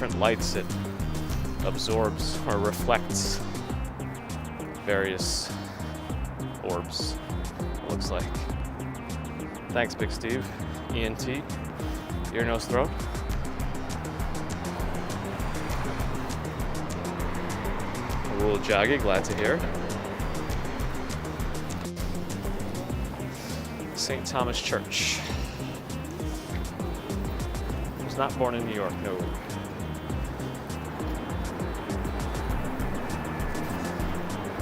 different lights it absorbs or reflects various orbs, it looks like. Thanks, Big Steve. ENT, ear, nose, throat. A little joggy, glad to hear. St. Thomas Church. I was not born in New York, no.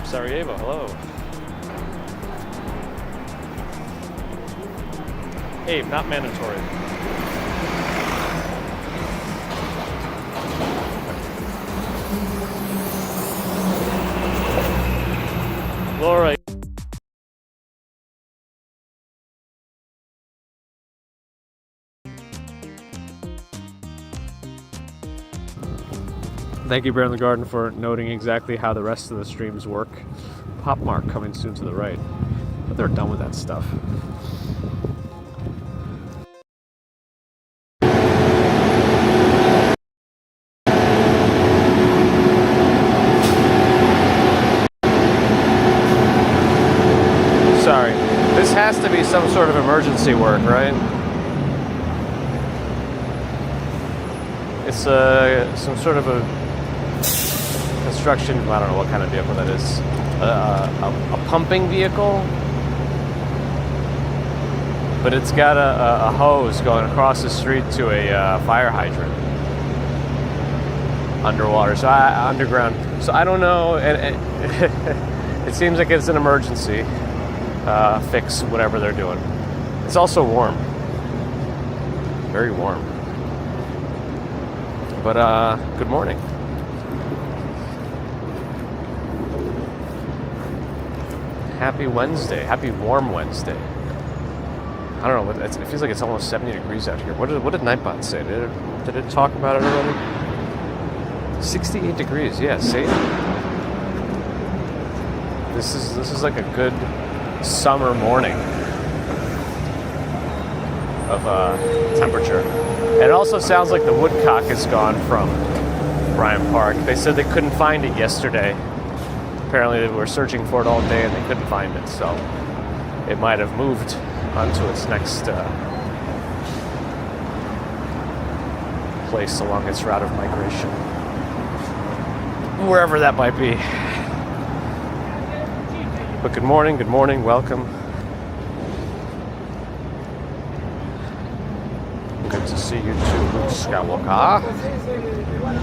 Sarajevo, hello. Abe, not mandatory. Laura. Thank you, Bear in the Garden, for noting exactly how the rest of the streams work. Pop mark coming soon to the right. But they're done with that stuff. Sorry. This has to be some sort of emergency work, right? It's some sort of a construction, I don't know what kind of vehicle that is. A pumping vehicle, but it's got a hose going across the street to a fire hydrant underwater, so underground. So I don't know, and it seems like it's an emergency fix, whatever they're doing. It's also warm, very warm. But good morning. Happy Wednesday. Happy warm Wednesday. I don't know. It feels like it's almost 70 degrees out here. What did Nightbot say? Did it talk about it already? 68 degrees. Yeah. See. This is like a good summer morning of temperature. And it also sounds like the woodcock is gone from Bryant Park. They said they couldn't find it yesterday. Apparently they were searching for it all day and they couldn't find it, so it might have moved onto its next place along its route of migration. Wherever that might be. But good morning, welcome. Good to see you too, Luke Skywalker.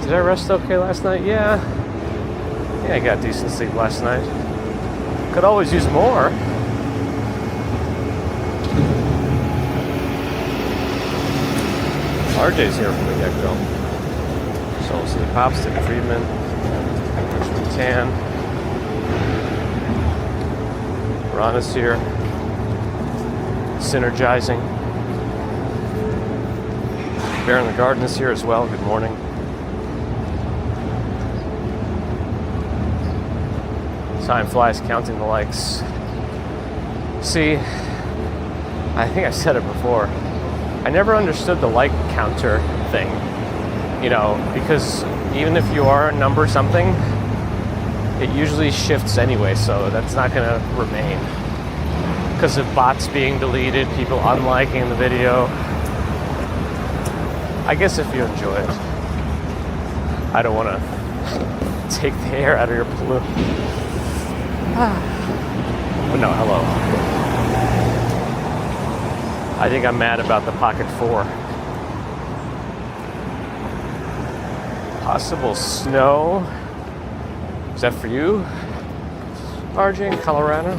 Did I rest okay last night? Yeah, I got decent sleep last night. Could always use more. RJ's here from the get-go. Soul City Pops, Dick Friedman, Richmond Tan. Ron is here. Synergizing. Bear in the Garden is here as well. Good morning. Time flies counting the likes. See, I think I said it before. I never understood the like counter thing. You know, because even if you are number something, it usually shifts anyway, so that's not going to remain. Because of bots being deleted, people unliking the video. I guess if you enjoy it. I don't want to take the air out of your balloon. But no, hello. I think I'm mad about the Pocket 4. Possible snow. Is that for you, RJ, in Colorado?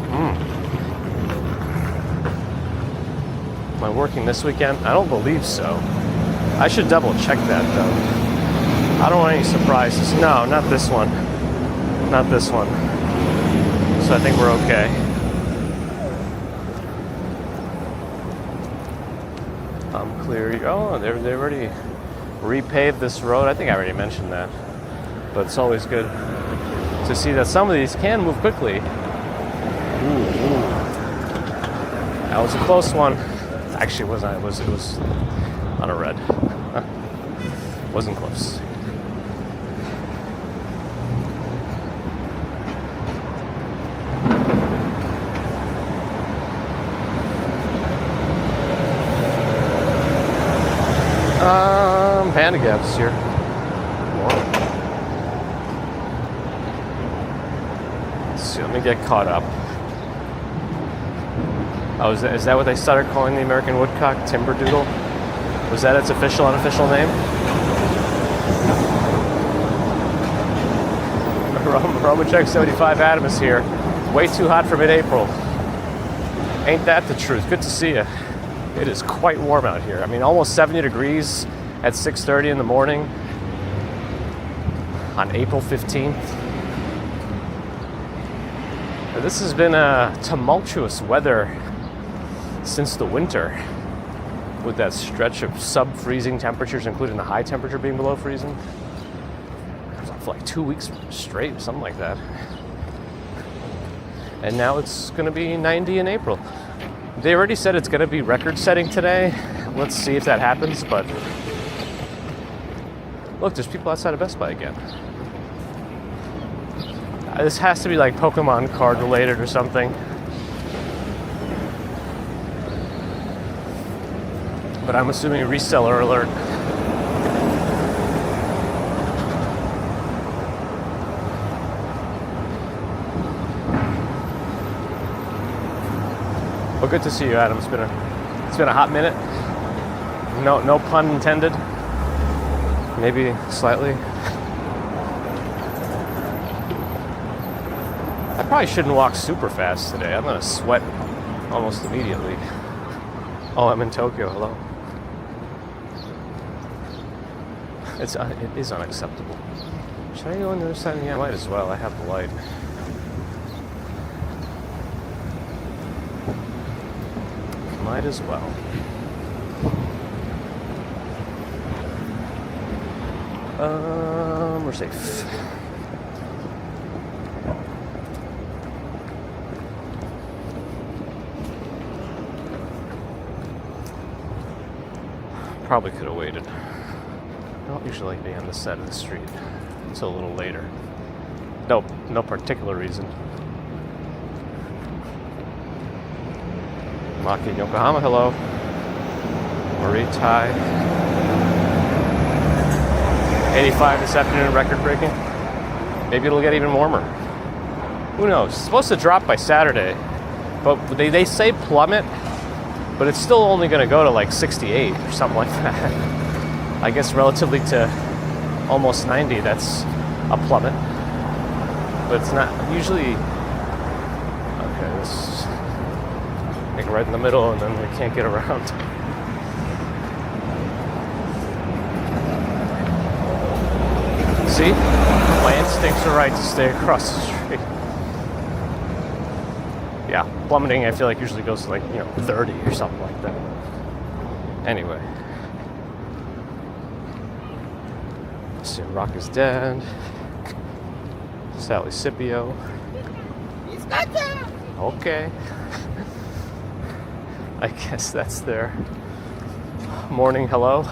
Am I working this weekend? I don't believe so. I should double check that though. I don't want any surprises. No, not this one. Not this one. So I think we're okay. I'm clear. Oh, they already repaved this road. I think I already mentioned that. But it's always good to see that some of these can move quickly. Ooh. That was a close one. Actually, it was on a red. Wasn't close. Vanagav's here. Let's see, let me get caught up. Oh, is that what they started calling the American woodcock? Timberdoodle? Was that its official, unofficial name? Romachek 75 Adam is here. Way too hot for mid-April. Ain't that the truth? Good to see you. It is quite warm out here. I mean, almost 70 degrees at 6:30 in the morning on April 15th. Now, this has been a tumultuous weather since the winter, with that stretch of sub-freezing temperatures, including the high temperature being below freezing. It was for like 2 weeks straight, something like that. And now it's going to be 90 in April. They already said it's going to be record-setting today. Let's see if that happens, but look, there's people outside of Best Buy again. This has to be like Pokemon card related or something. But I'm assuming a reseller alert. Well, good to see you, Adam. It's been a hot minute. No pun intended. Maybe slightly. I probably shouldn't walk super fast today. I'm gonna sweat almost immediately. Oh, I'm in Tokyo. Hello. It is unacceptable. Should I go on the other side? Yeah, I might as well. I have the light. Might as well. We're safe. Probably could have waited. I don't usually like being on this side of the street until a little later. No particular reason. Maki in Yokohama, hello. Marie Tai. 85 this afternoon, record breaking. Maybe it'll get even warmer. Who knows? It's supposed to drop by Saturday, but they say plummet, but it's still only going to go to like 68 or something like that. I guess relatively to almost 90, that's a plummet. But it's not usually. Okay, this like right in the middle, and then we can't get around. See? My instincts are right to stay across the street. Yeah, plummeting I feel like usually goes to like, 30 or something like that. Anyway. Let's see, Rock is dead. Sally Scipio. Okay. I guess that's their morning hello.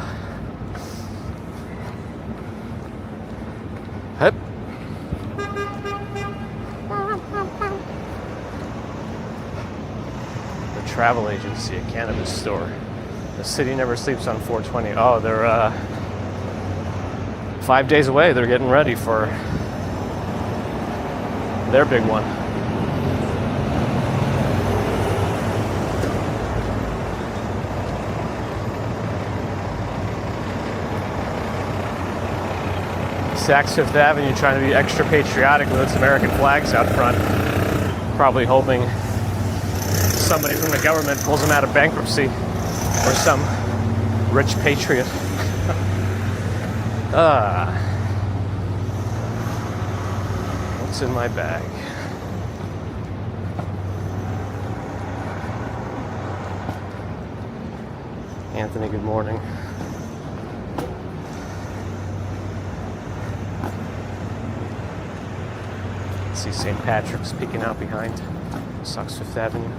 Hup. The travel agency, a cannabis store. The city never sleeps on 420. Oh, they're 5 days away. They're getting ready for their big one. Saks Fifth Avenue trying to be extra patriotic with its American flags out front. Probably hoping somebody from the government pulls them out of bankruptcy or some rich patriot. What's in my bag? Anthony, good morning. See St. Patrick's peeking out behind Saks Fifth Avenue.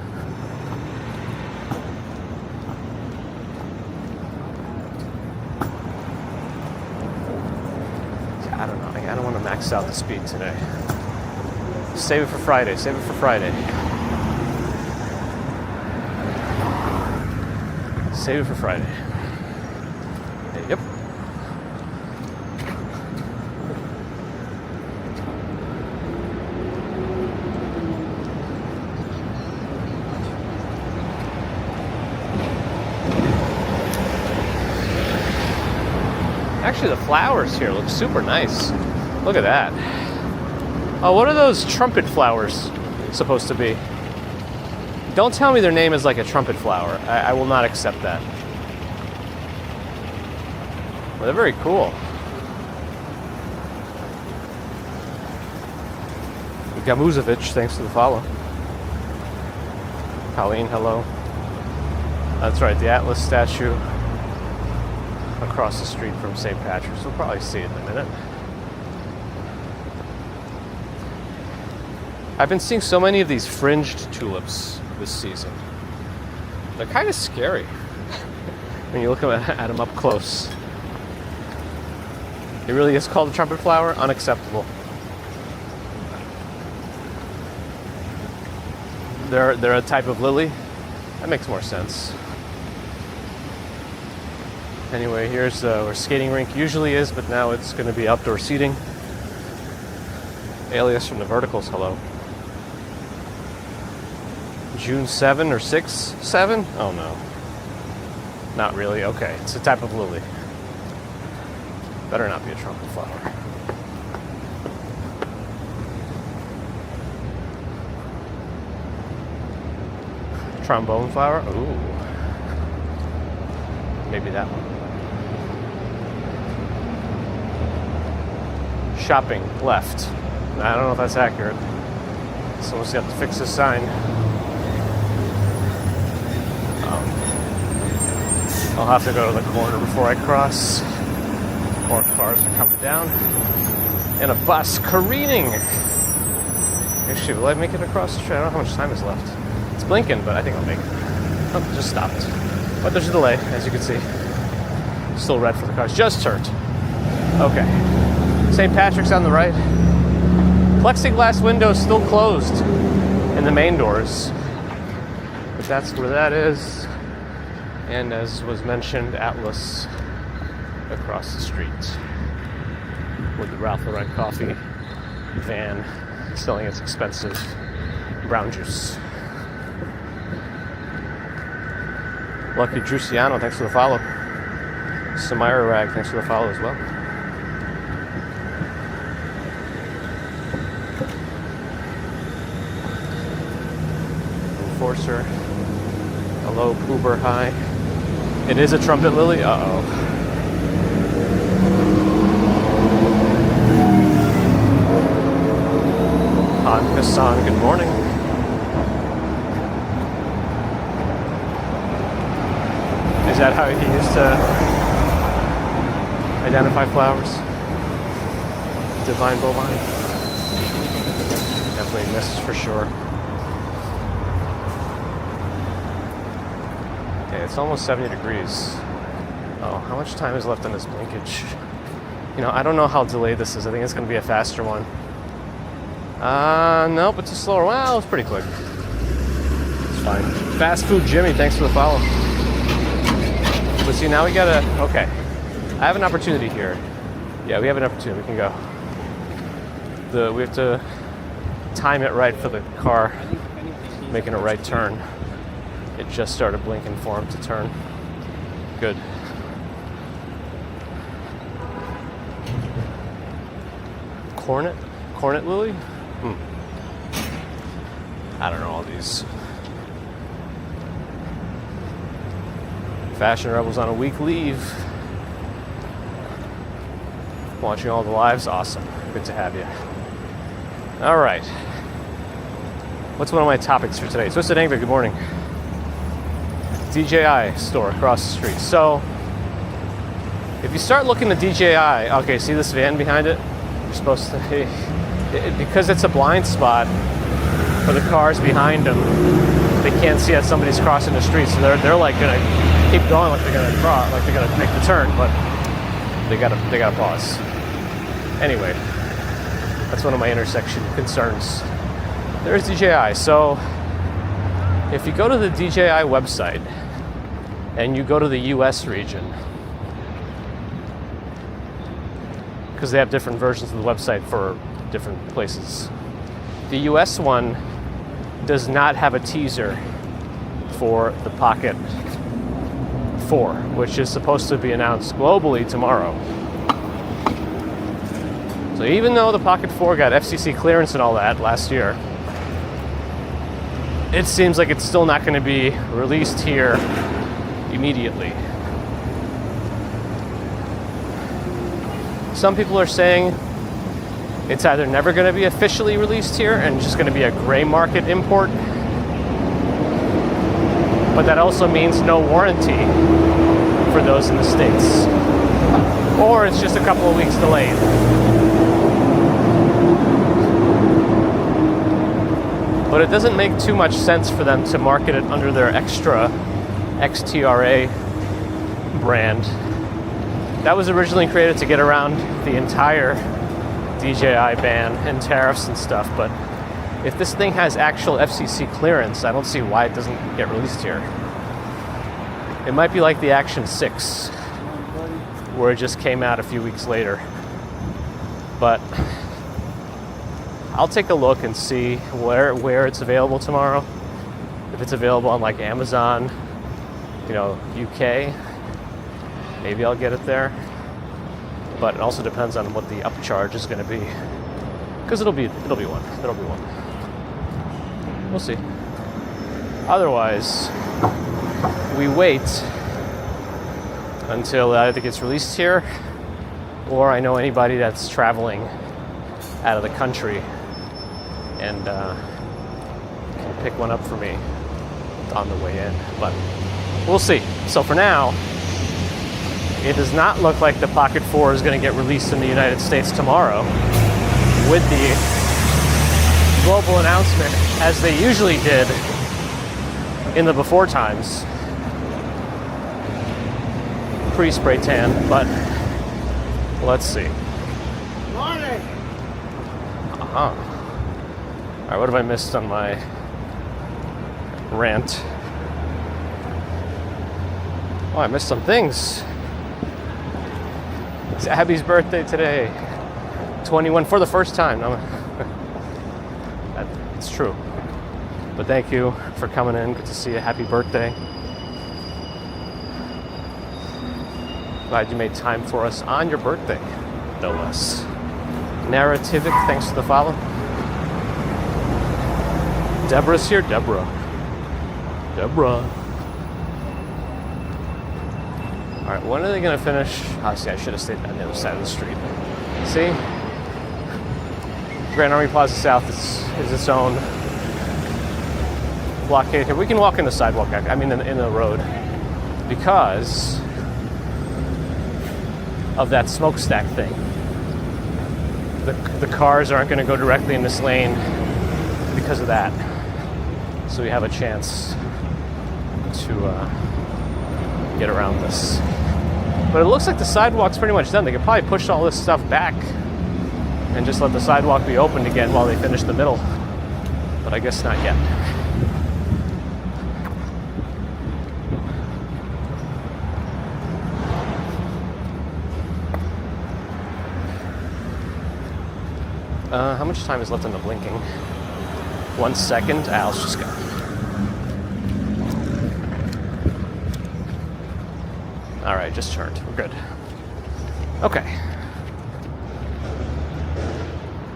I don't know. I don't want to max out the speed today. Save it for Friday. Save it for Friday. Save it for Friday. Yep. Actually, the flowers here look super nice. Look at that. Oh, what are those trumpet flowers supposed to be? Don't tell me their name is like a trumpet flower. I will not accept that. Well, they're very cool. Gamuzovic, thanks for the follow. Colleen, hello. That's right, the Atlas statue across the street from St. Patrick's. We'll probably see it in a minute. I've been seeing so many of these fringed tulips this season. They're kind of scary when you look at them up close. It really is called a trumpet flower? Unacceptable. They're a type of lily? That makes more sense. Anyway, here's where skating rink usually is, but now it's going to be outdoor seating. Alias from the Verticals, hello. June 7 or 6? 7? Oh no. Not really, okay. It's a type of lily. Better not be a trumpet flower. Trombone flower? Ooh. Maybe that one. Shopping, left. I don't know if that's accurate. Someone's got to fix this sign. I'll have to go to the corner before I cross. More cars are coming down. And a bus careening. Actually, will I make it across the street? I don't know how much time is left. It's blinking, but I think I'll make it. Oh, it just stopped. But there's a delay, as you can see. Still red for the cars. Just turned. Okay. St. Patrick's on the right. Plexiglass windows still closed in the main doors. But that's where that is. And as was mentioned, Atlas across the street with the Ralph Lauren coffee van selling its expensive brown juice. Lucky Druciano, thanks for the follow. Samira Rag, thanks for the follow as well. Enforcer. Hello, Uber, hi. It is a trumpet lily? Uh-oh. Anker-san, good morning. Is that how he used to identify flowers? Divine bovine? Definitely missed for sure. Okay, it's almost 70 degrees. Oh, how much time is left on this blinkage? You know, I don't know how delayed this is. I think it's going to be a faster one. Nope, it's a slower. Well, it's pretty quick. It's fine. Fast Food Jimmy, thanks for the follow. But see, now we gotta, okay. I have an opportunity here. Yeah, we have an opportunity. We can go. We have to time it right for the car making a right turn. It just started blinking for him to turn. Good. Cornet lily? I don't know all these. Fashion Rebels on a week leave. Watching all the lives, awesome. Good to have you. All right. What's one of my topics for today? Twisted Anger, good morning. DJI store across the street. So, if you start looking at DJI, okay, see this van behind it? You're supposed to, because it's a blind spot for the cars behind them, they can't see that somebody's crossing the street, so they're like gonna keep going like they're gonna cross, like they're gonna make the turn, but they gotta pause. Anyway, that's one of my intersection concerns. There's DJI. So if you go to the DJI website and you go to the US region, because they have different versions of the website for different places. The US one does not have a teaser for the Pocket 4, which is supposed to be announced globally tomorrow. So even though the Pocket 4 got FCC clearance and all that last year, it seems like it's still not going to be released here immediately. Some people are saying it's either never going to be officially released here and just going to be a gray market import, but that also means no warranty for those in the States. Or it's just a couple of weeks delayed. But it doesn't make too much sense for them to market it under their extra XTRA brand. That was originally created to get around the entire DJI ban and tariffs and stuff, but if this thing has actual FCC clearance, I don't see why it doesn't get released here. It might be like the Action 6, where it just came out a few weeks later. But I'll take a look and see where it's available tomorrow. If it's available on like Amazon, UK, maybe I'll get it there. But it also depends on what the upcharge is going to be, because it'll be one. We'll see. Otherwise, we wait until it either gets released here, or I know anybody that's traveling out of the country and can pick one up for me on the way in. But we'll see. So for now, it does not look like the Pocket 4 is going to get released in the United States tomorrow with the global announcement, as they usually did in the before times, pre-spray tan, but let's see. Morning. All right, what have I missed on my rant? Oh, I missed some things. It's Abby's birthday today. 21 for the first time. It's true. But thank you for coming in. Good to see you. Happy birthday. Glad you made time for us on your birthday, no less. Narrativic, thanks for the follow. Deborah's here. Deborah. All right, when are they going to finish? Oh, see, I should have stayed on the other side of the street. See? Grand Army Plaza South is its own blockade here. We can walk in the sidewalk, I mean in the road, because of that smokestack thing. The cars aren't going to go directly in this lane because of that. So we have a chance to get around this. But it looks like the sidewalk's pretty much done. They could probably push all this stuff back and just let the sidewalk be opened again while they finish the middle. But I guess not yet. How much time is left on the blinking? 1 second. Let's just go. All right, just turned. We're good. Okay.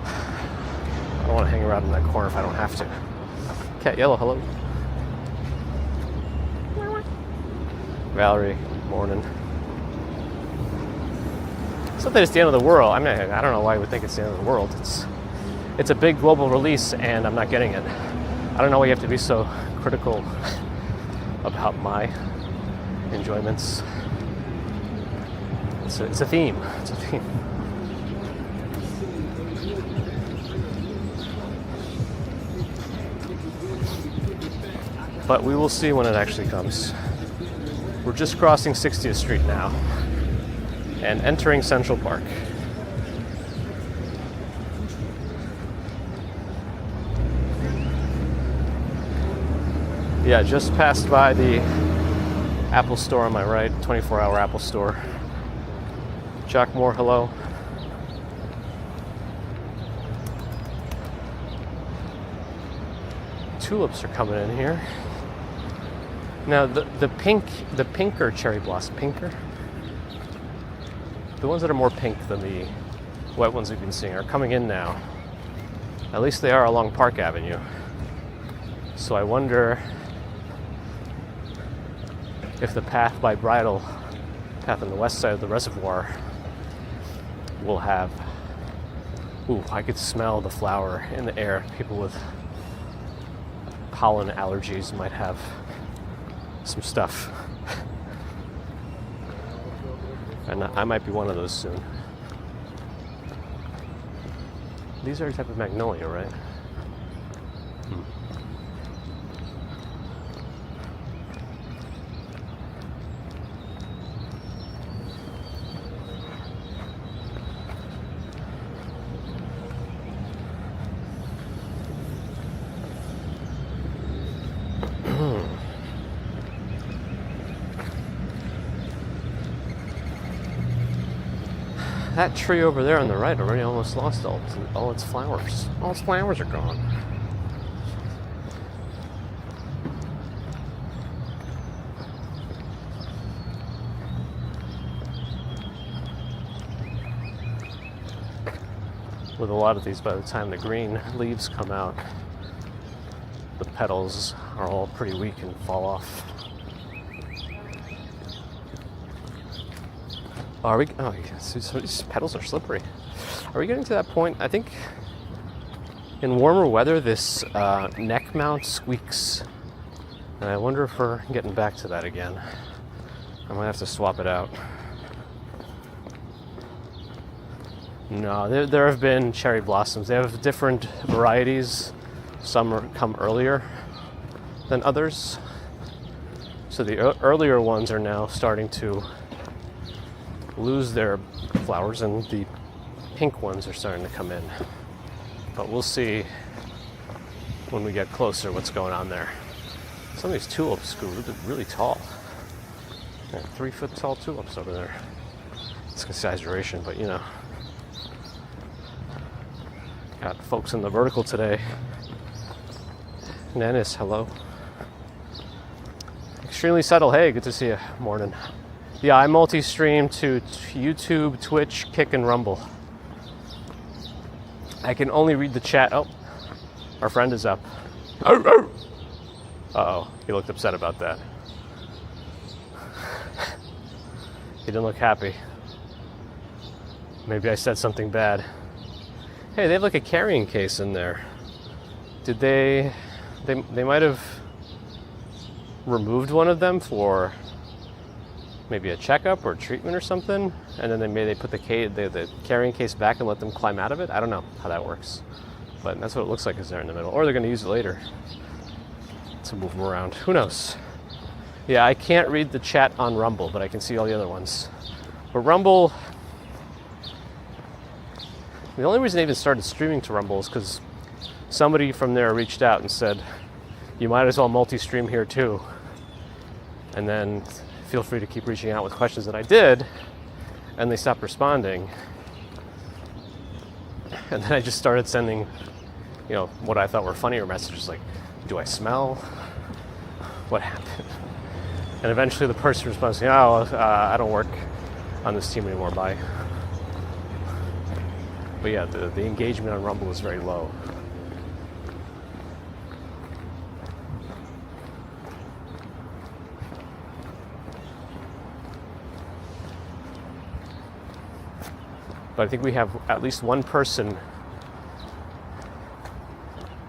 I don't want to hang around in that corner if I don't have to. Cat Yellow, hello. Valerie, morning. It's not that it's the end of the world. I mean, I don't know why you would think it's the end of the world. It's a big global release, and I'm not getting it. I don't know why you have to be so critical about my enjoyments. It's a theme. It's a theme. But we will see when it actually comes. We're just crossing 60th Street now and entering Central Park. Yeah, just passed by the Apple store on my right, 24-hour Apple store. Jack Moore, hello. Tulips are coming in here. Now the pinker cherry blossom, pinker? The ones that are more pink than the wet ones we've been seeing are coming in now. At least they are along Park Avenue. So I wonder if the path by Bridle, path on the west side of the reservoir, will have, ooh, I could smell the flower in the air. People with pollen allergies might have some stuff. And I might be one of those soon. These are a type of magnolia, right? That tree over there on the right already almost lost all its flowers. All its flowers are gone. With a lot of these, by the time the green leaves come out, the petals are all pretty weak and fall off. Are we? Oh, yes, these petals are slippery. Are we getting to that point? I think in warmer weather, this neck mount squeaks. And I wonder if we're getting back to that again. I might have to swap it out. No, there have been cherry blossoms. They have different varieties. Some come earlier than others. So the earlier ones are now starting to lose their flowers, and the pink ones are starting to come in. But we'll see when we get closer what's going on there. Some of these tulips grew really tall. Yeah, 3 foot tall tulips over there. It's an exaggeration, but you know. Got folks in the vertical today. Nanis, hello. Extremely subtle, hey, good to see you. Morning. Yeah, I multi-stream to YouTube, Twitch, Kick, and Rumble. I can only read the chat. Oh, our friend is up. Uh-oh, he looked upset about that. He didn't look happy. Maybe I said something bad. Hey, they have like a carrying case in there. Did they might have removed one of them for maybe a checkup or treatment or something, and then they put the carrying case back and let them climb out of it. I don't know how that works, but that's what it looks like is there in the middle. Or they're going to use it later to move them around. Who knows? Yeah, I can't read the chat on Rumble, but I can see all the other ones. But Rumble, the only reason I even started streaming to Rumble is because somebody from there reached out and said, you might as well multi-stream here too. And then feel free to keep reaching out with questions, that I did, and they stopped responding. And then I just started sending, you know, what I thought were funnier messages like, do I smell? What happened? And eventually the person responds, I don't work on this team anymore, bye. But yeah, the engagement on Rumble is very low. But I think we have at least one person,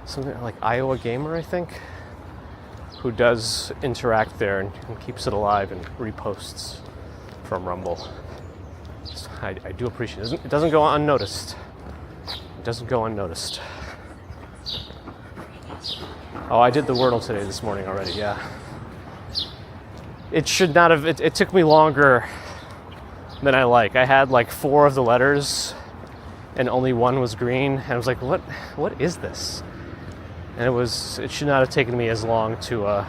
something like Iowa Gamer, I think, who does interact there and keeps it alive and reposts from Rumble. So I do appreciate it. It doesn't go unnoticed. It doesn't go unnoticed. Oh, I did the Wordle today this morning already, yeah. It should not have, it took me longer than I like. I had like 4 of the letters and only 1 was green. And I was like, what is this? And it should not have taken me as long to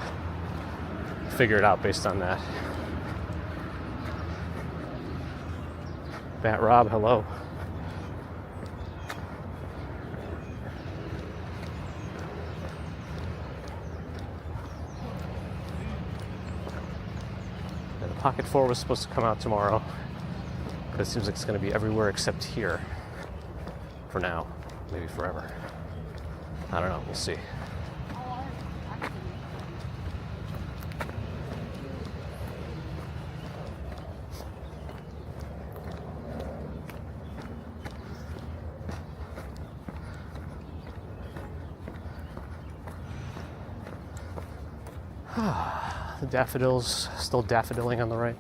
figure it out based on that. Bat Rob, hello. And the Pocket 4 was supposed to come out tomorrow, but it seems like it's going to be everywhere except here. for now, maybe forever. I don't know, we'll see. The daffodils still daffodiling on the right.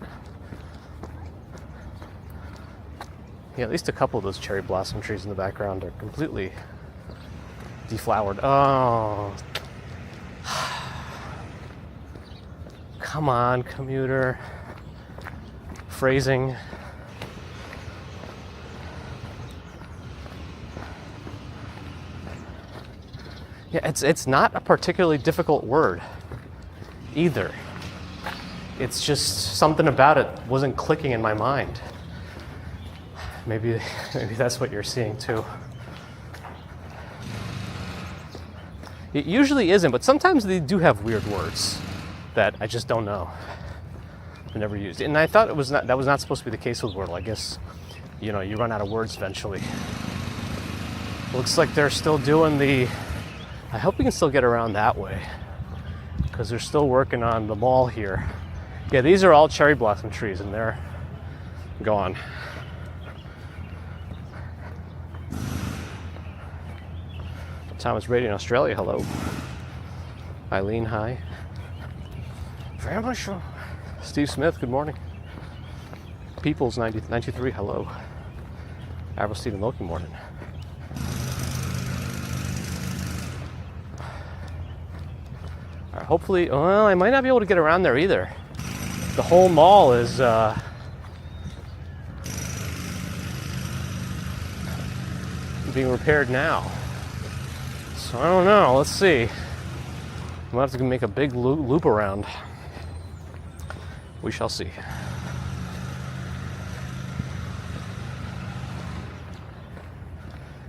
Yeah, at least a couple of those cherry blossom trees in the background are completely deflowered. Oh. Come on, commuter. Phrasing. Yeah, it's not a particularly difficult word either. It's just something about it wasn't clicking in my mind. Maybe that's what you're seeing too. It usually isn't, but sometimes they do have weird words that I just don't know. I never used. And I thought that was not supposed to be the case with Wordle. I guess, you run out of words eventually. Looks like they're still doing I hope we can still get around that way, because they're still working on the mall here. Yeah, these are all cherry blossom trees and they're gone. Thomas Radio in Australia, hello. Eileen, hi. Very much so. Steve Smith, good morning. Peoples 93, hello. Avril Stephen Loki, morning. All right, hopefully, well, I might not be able to get around there either. The whole mall is being repaired now. So I don't know, let's see. We'll have to make a big loop around. We shall see.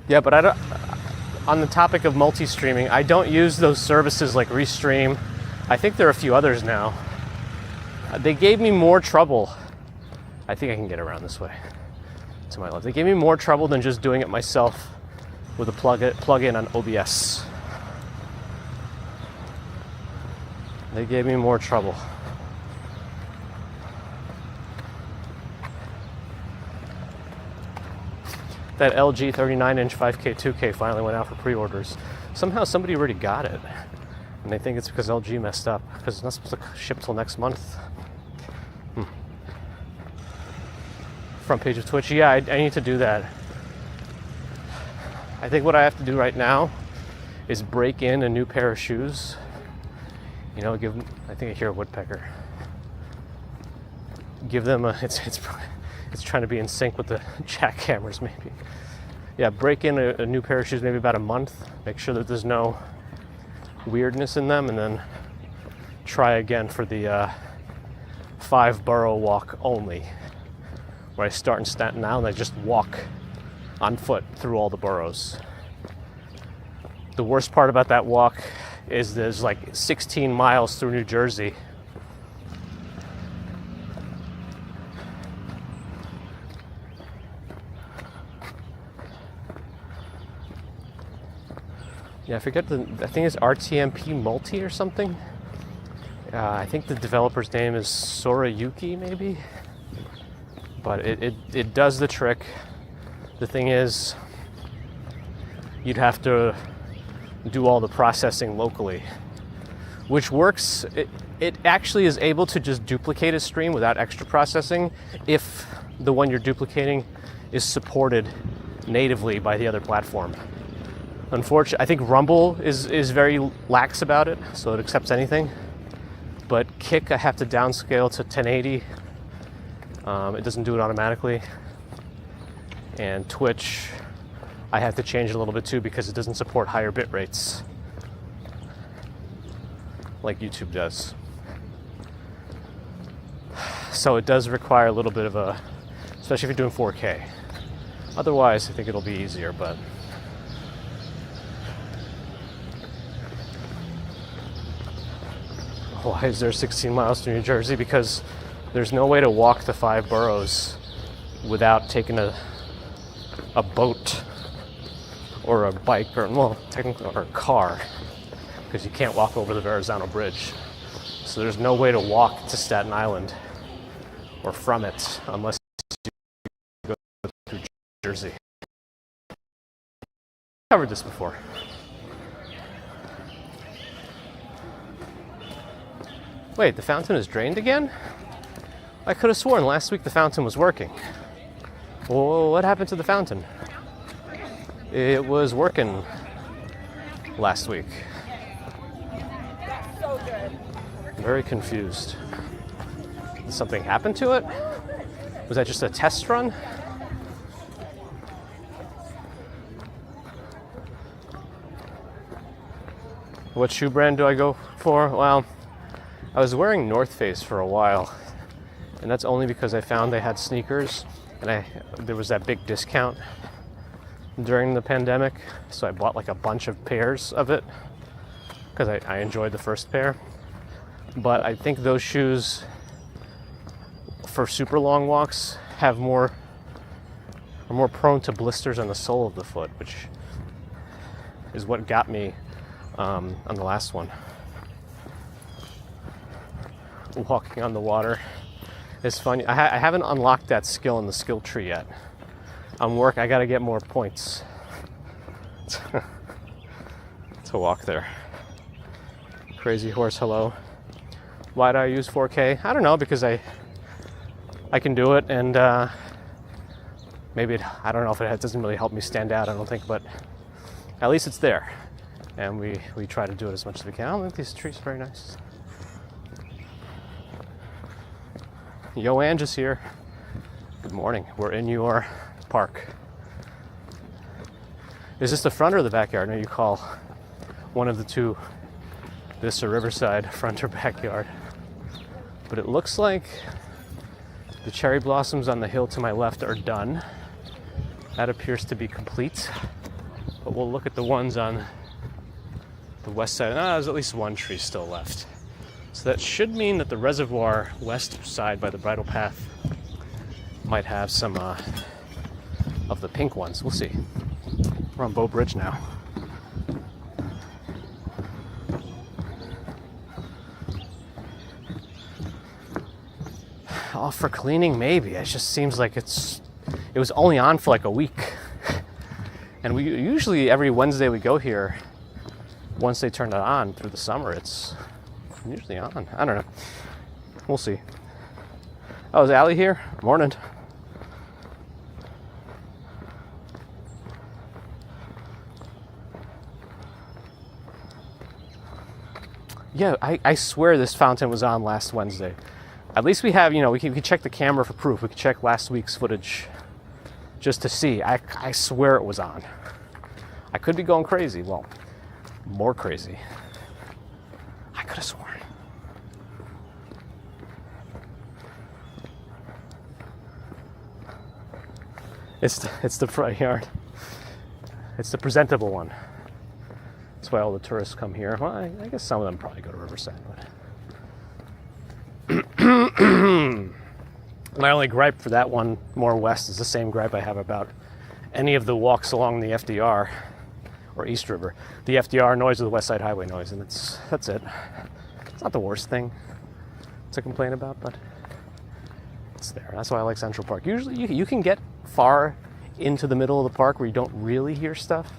Yeah, but on the topic of multi-streaming, I don't use those services like Restream. I think there are a few others now. They gave me more trouble. I think I can get around this way to my left. They gave me more trouble than just doing it myself with a plug-in on OBS. They gave me more trouble. That LG 39-inch 5K 2K finally went out for pre-orders. Somehow somebody already got it. And they think it's because LG messed up, because it's not supposed to ship till next month. Front page of Twitch. Yeah, I need to do that. I think what I have to do right now is break in a new pair of shoes. I think I hear a woodpecker. Give them it's trying to be in sync with the jackhammers maybe. Yeah, break in a new pair of shoes maybe about a month. Make sure that there's no weirdness in them, and then try again for the 5-borough walk only, where I start in Staten Island and I just walk on foot through all the boroughs. The worst part about that walk is there's like 16 miles through New Jersey. Yeah, I forget I think it's RTMP Multi or something. I think the developer's name is Sorayuki maybe. But it does the trick. The thing is, you'd have to do all the processing locally, which works. It actually is able to just duplicate a stream without extra processing if the one you're duplicating is supported natively by the other platform. Unfortunately, I think Rumble is very lax about it, so it accepts anything. But Kick, I have to downscale to 1080. It doesn't do it automatically. And Twitch, I have to change it a little bit too because it doesn't support higher bit rates like YouTube does. So it does require a little bit of especially if you're doing 4K. Otherwise, I think it'll be easier, but why is there 16 miles to New Jersey? Because there's no way to walk the 5 boroughs without taking a boat. or a bike, or well, technically, or a car, because you can't walk over the Verrazano Bridge. So there's no way to walk to Staten Island or from it unless you go through Jersey. I've covered this before. Wait, the fountain is drained again? I could have sworn last week the fountain was working. Well, what happened to the fountain? It was working last week. That's so good. Very confused. Did something happen to it? Was that just a test run? What shoe brand do I go for? Well, I was wearing North Face for a while, and that's only because I found they had sneakers, and there was that big discount during the pandemic, so I bought like a bunch of pairs of it because I enjoyed the first pair. But I think those shoes for super long walks are more prone to blisters on the sole of the foot, which is what got me on the last one. Walking on the water is fun. I haven't unlocked that skill in the skill tree yet. On work, I gotta get more points to walk there. Crazy Horse, hello. Why do I use 4K? I don't know, because I can do it, and maybe I don't know if it doesn't really help me stand out, I don't think, but at least it's there. And we try to do it as much as we can. I don't think these trees are very nice. Yo, Ange is here. Good morning. We're in your park. Is this the front or the backyard? No, you call one of the two this or Riverside, front or backyard. But it looks like the cherry blossoms on the hill to my left are done. That appears to be complete. But we'll look at the ones on the west side. There's at least one tree still left. So that should mean that the reservoir west side by the bridle path might have some of the pink ones. We'll see. We're on Bow Bridge now. Oh, for cleaning, maybe. It just seems like it was only on for like a week. And we usually, every Wednesday we go here, once they turn it on through the summer, it's usually on. I don't know. We'll see. Oh, is Allie here? Morning. Yeah, I swear this fountain was on last Wednesday. At least we have, we can check the camera for proof. We can check last week's footage just to see. I swear it was on. I could be going crazy. Well, more crazy. I could have sworn. It's the front yard. It's the presentable one. That's why all the tourists come here. Well, I guess some of them probably go to Riverside. But my only gripe for that one more west is the same gripe I have about any of the walks along the FDR or East River. The FDR noise or the West Side Highway noise, and that's it. It's not the worst thing to complain about, but it's there. That's why I like Central Park. Usually you can get far into the middle of the park where you don't really hear stuff.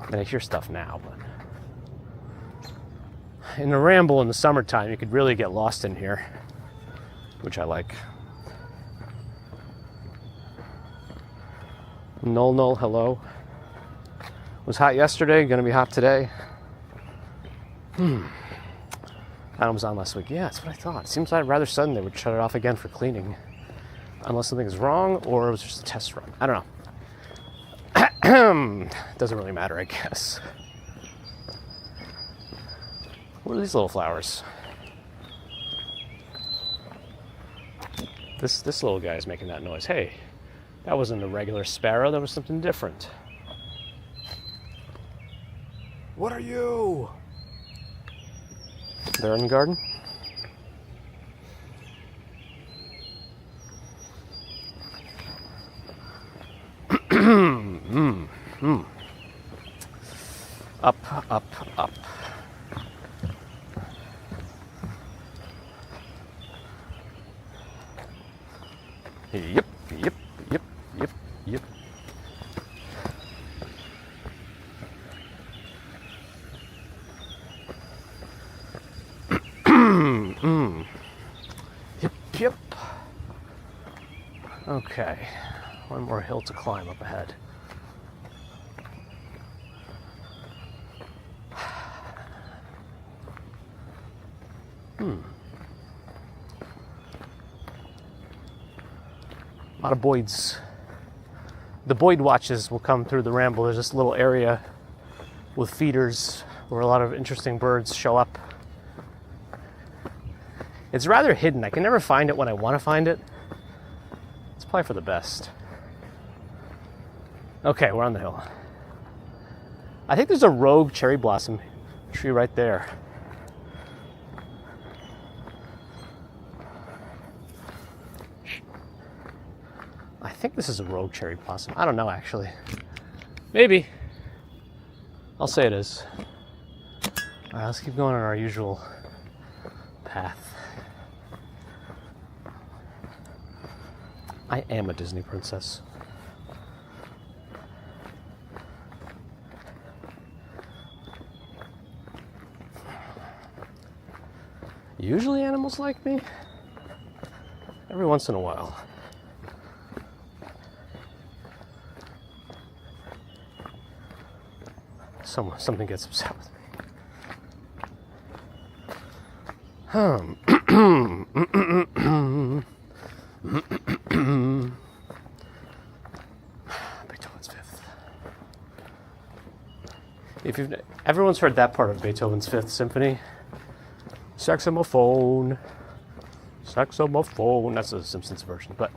I mean, I hear stuff now, but in the ramble in the summertime, you could really get lost in here, which I like. Null, hello. Was hot yesterday, gonna be hot today. That was on last week. Yeah, that's what I thought. It seems like rather sudden they would shut it off again for cleaning. Unless something is wrong or it was just a test run. I don't know. Doesn't really matter, I guess. What are these little flowers? This little guy is making that noise. Hey, that wasn't a regular sparrow. That was something different. What are you? They're in the garden? Up, up, up. Yep, yep, yep, yep, yep. Yep, yep. Okay, one more hill to climb up ahead. A lot of Boyds. The Boyd watches will come through the ramble. There's this little area with feeders where a lot of interesting birds show up. It's rather hidden. I can never find it when I want to find it. It's probably for the best. Okay, we're on the hill. I think there's a rogue cherry blossom tree right there. I think this is a rogue cherry blossom. I don't know, actually. Maybe. I'll say it is. All right, let's keep going on our usual path. I am a Disney princess. Usually animals like me. Every once in a while. Something gets upset with me. Beethoven's Fifth. If everyone's heard that part of Beethoven's Fifth Symphony, saxophone. That's a Simpsons version, but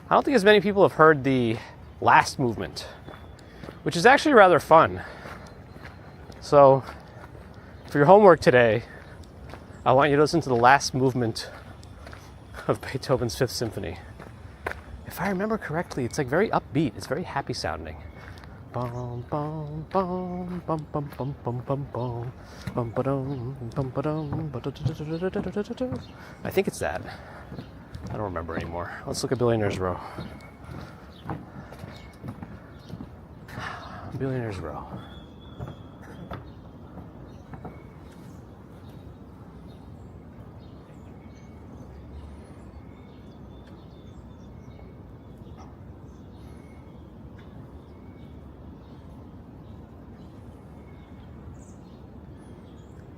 I don't think as many people have heard the last movement, which is actually rather fun. So, for your homework today, I want you to listen to the last movement of Beethoven's Fifth Symphony. If I remember correctly, it's like very upbeat. It's very happy sounding. Bum bum bum bum bum bum bum bum bum bum ba-dum bum ba-dum ba-da-da-da-da-da-da-da-da. I think it's that. I don't remember anymore. Let's look at Billionaire's Row. Billionaire's Row.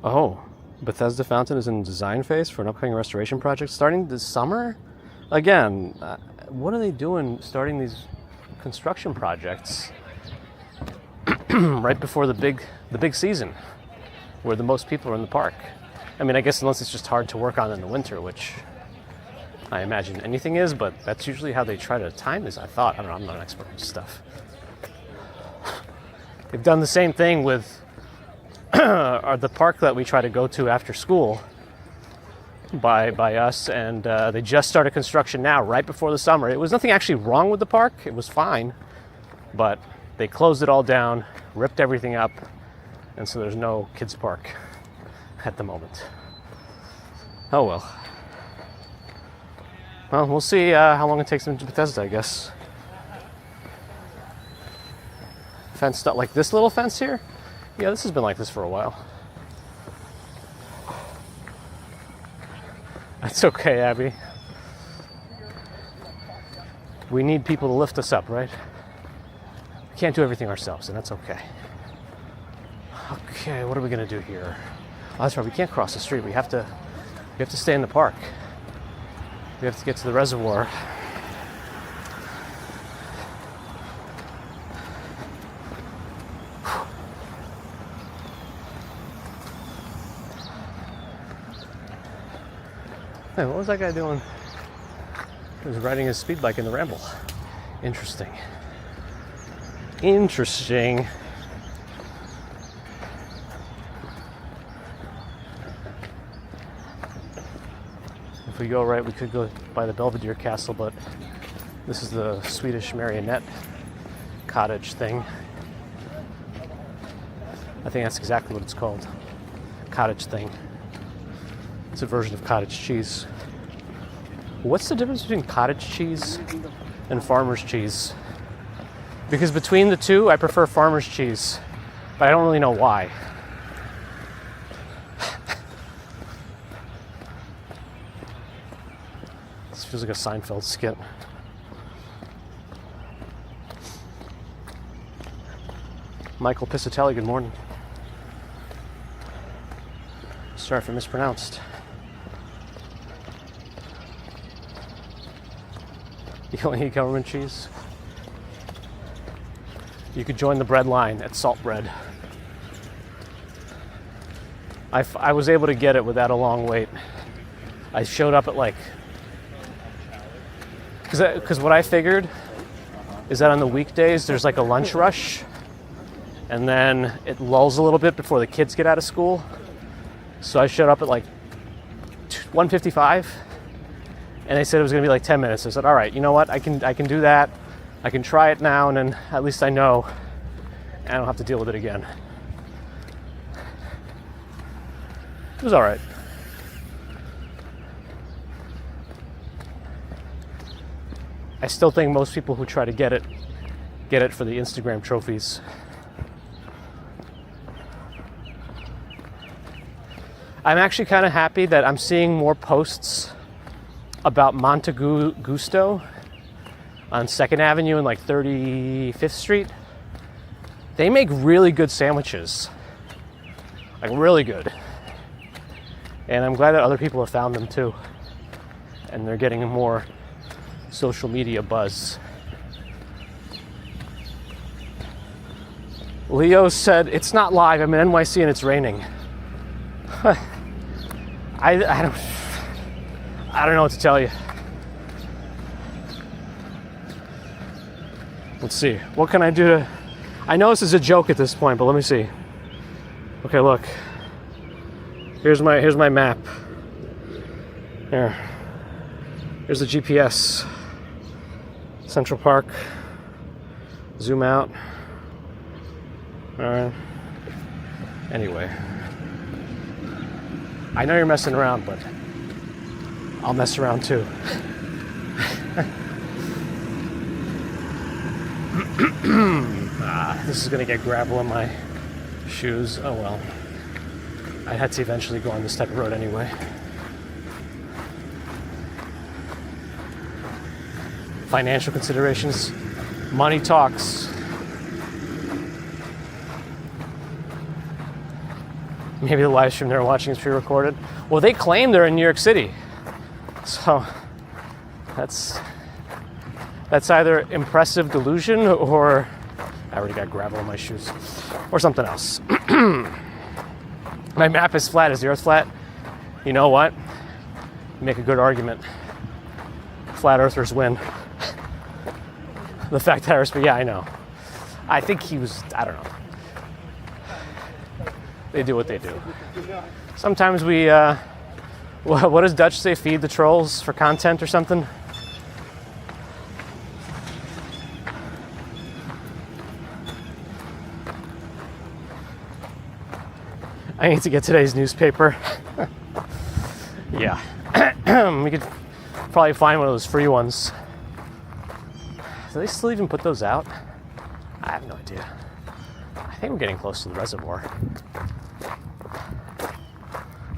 Oh, Bethesda Fountain is in design phase for an upcoming restoration project starting this summer? Again, what are they doing starting these construction projects right before the big season where the most people are in the park? I mean, I guess unless it's just hard to work on in the winter, which I imagine anything is, but that's usually how they try to time this, I thought. I don't know, I'm not an expert in stuff. They've done the same thing with the park that we try to go to after school by us, and they just started construction now, right before the summer. It was nothing actually wrong with the park. It was fine, but they closed it all down, ripped everything up, and so there's no kids park at the moment. Oh well. Well, we'll see how long it takes them to Bethesda, I guess. Fenced up like this little fence here? Yeah, this has been like this for a while. That's okay, Abby. We need people to lift us up, right? We can't do everything ourselves, and that's okay. Okay, what are we gonna do here? Oh, that's right, we can't cross the street. We have to stay in the park. We have to get to the reservoir. Hey, what was that guy doing? He was riding his speed bike in the ramble. Interesting. Interesting. If we go right, we could go by the Belvedere Castle, but this is the Swedish marionette cottage thing. I think that's exactly what it's called. Cottage thing. It's a version of cottage cheese. What's the difference between cottage cheese and farmer's cheese? Because between the two, I prefer farmer's cheese, but I don't really know why. This feels like a Seinfeld skit. Michael Piscatelli, good morning. Sorry if I mispronounced. You don't eat government cheese? You could join the bread line at Salt Bread. I was able to get it without a long wait. I showed up at like... Because what I figured is that on the weekdays there's like a lunch rush, and then it lulls a little bit before the kids get out of school. So I showed up at like 1:55, and they said it was going to be like 10 minutes. I said, all right, you know what? I can do that. I can try it now, and then at least I know I don't have to deal with it again. It was all right. I still think most people who try to get it for the Instagram trophies. I'm actually kind of happy that I'm seeing more posts about Monte Gusto on 2nd Avenue and like 35th Street. They make really good sandwiches. Like really good. And I'm glad that other people have found them too. And they're getting more social media buzz. Leo said, it's not live, I'm in NYC and it's raining. I don't know what to tell you. Let's see. What can I do to... I know this is a joke at this point, but let me see. Okay, look. Here's my map. Here. Here's the GPS. Central Park. Zoom out. All right. Anyway. I know you're messing around, but I'll mess around too. This is gonna get gravel in my shoes. Oh well. I had to eventually go on this type of road anyway. Financial considerations. Money talks. Maybe the live stream they're watching is pre-recorded. Well, they claim they're in New York City. So that's either impressive delusion or I already got gravel in my shoes or something else. My map is flat. Is the earth flat? You know what? Make a good argument. Flat earthers win. The fact that I respect, yeah, I know. I think he was, I don't know. They do what they do. Sometimes we, what does Dutch say? Feed the trolls for content or something? I need to get today's newspaper. Yeah. We could probably find one of those free ones. Do they still even put those out? I have no idea. I think we're getting close to the reservoir.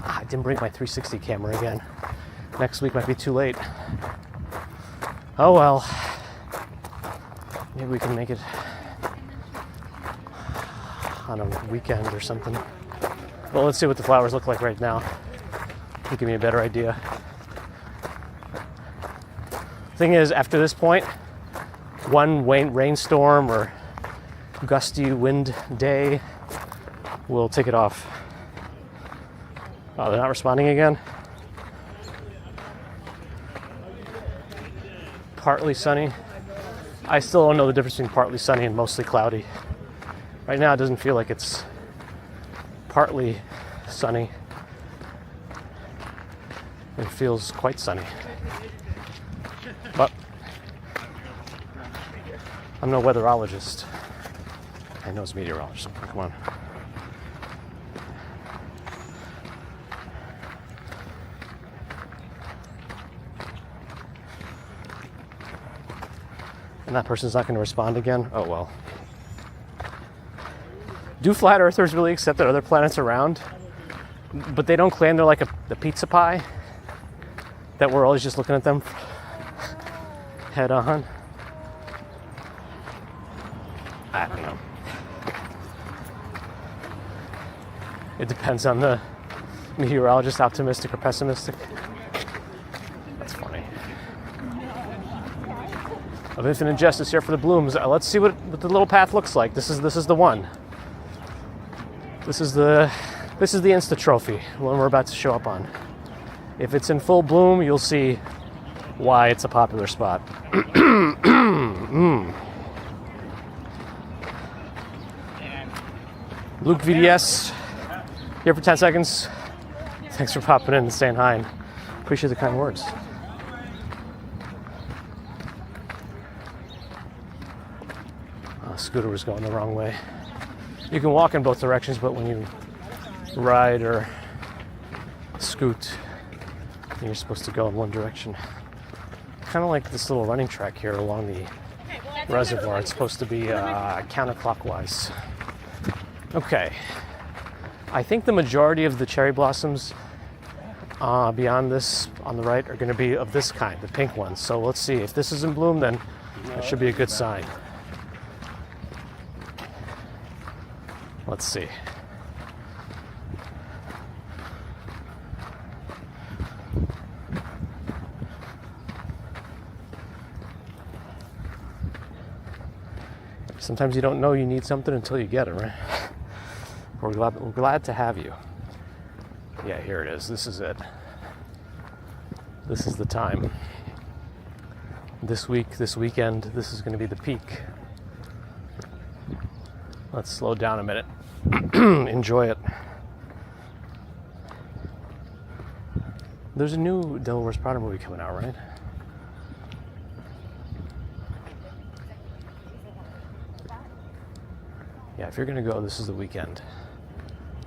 I didn't bring my 360 camera again. Next week might be too late. Oh well. Maybe we can make it on a weekend or something. Well, let's see what the flowers look like right now. It'll give me a better idea. Thing is, after this point, one rainstorm or gusty wind day will take it off. Oh, they're not responding again? Partly sunny. I still don't know the difference between partly sunny and mostly cloudy. Right now it doesn't feel like it's partly sunny. It feels quite sunny. But I'm no weatherologist. I know it's meteorologist. Come on. And that person's not going to respond again? Oh well. Do flat earthers really accept that other planets are round? But they don't claim they're like the pizza pie? That we're always just looking at them head on? I don't know. It depends on the meteorologist, optimistic or pessimistic. That's funny. Of infinite justice here for the blooms. Let's see what the little path looks like. This is the one. This is the Insta trophy, one we're about to show up on. If it's in full bloom, you'll see why it's a popular spot. Luke VDS, here for 10 seconds. Thanks for popping in and saying hi, and appreciate the kind words. Scooter was going the wrong way. You can walk in both directions, but when you ride or scoot, you're supposed to go in one direction. Kind of like this little running track here along the reservoir. It's supposed to be counterclockwise. Okay. I think the majority of the cherry blossoms beyond this on the right are going to be of this kind, the pink ones. So let's see. If this is in bloom, then that should be a good sign. Let's see. Sometimes you don't know you need something until you get it, right? We're glad to have you. Yeah, here it is. This is it. This is the time. This week, this weekend, this is going to be the peak. Let's slow down a minute. Enjoy it. There's a new Devil Wears Prada movie coming out, right? Yeah, if you're gonna go, this is the weekend.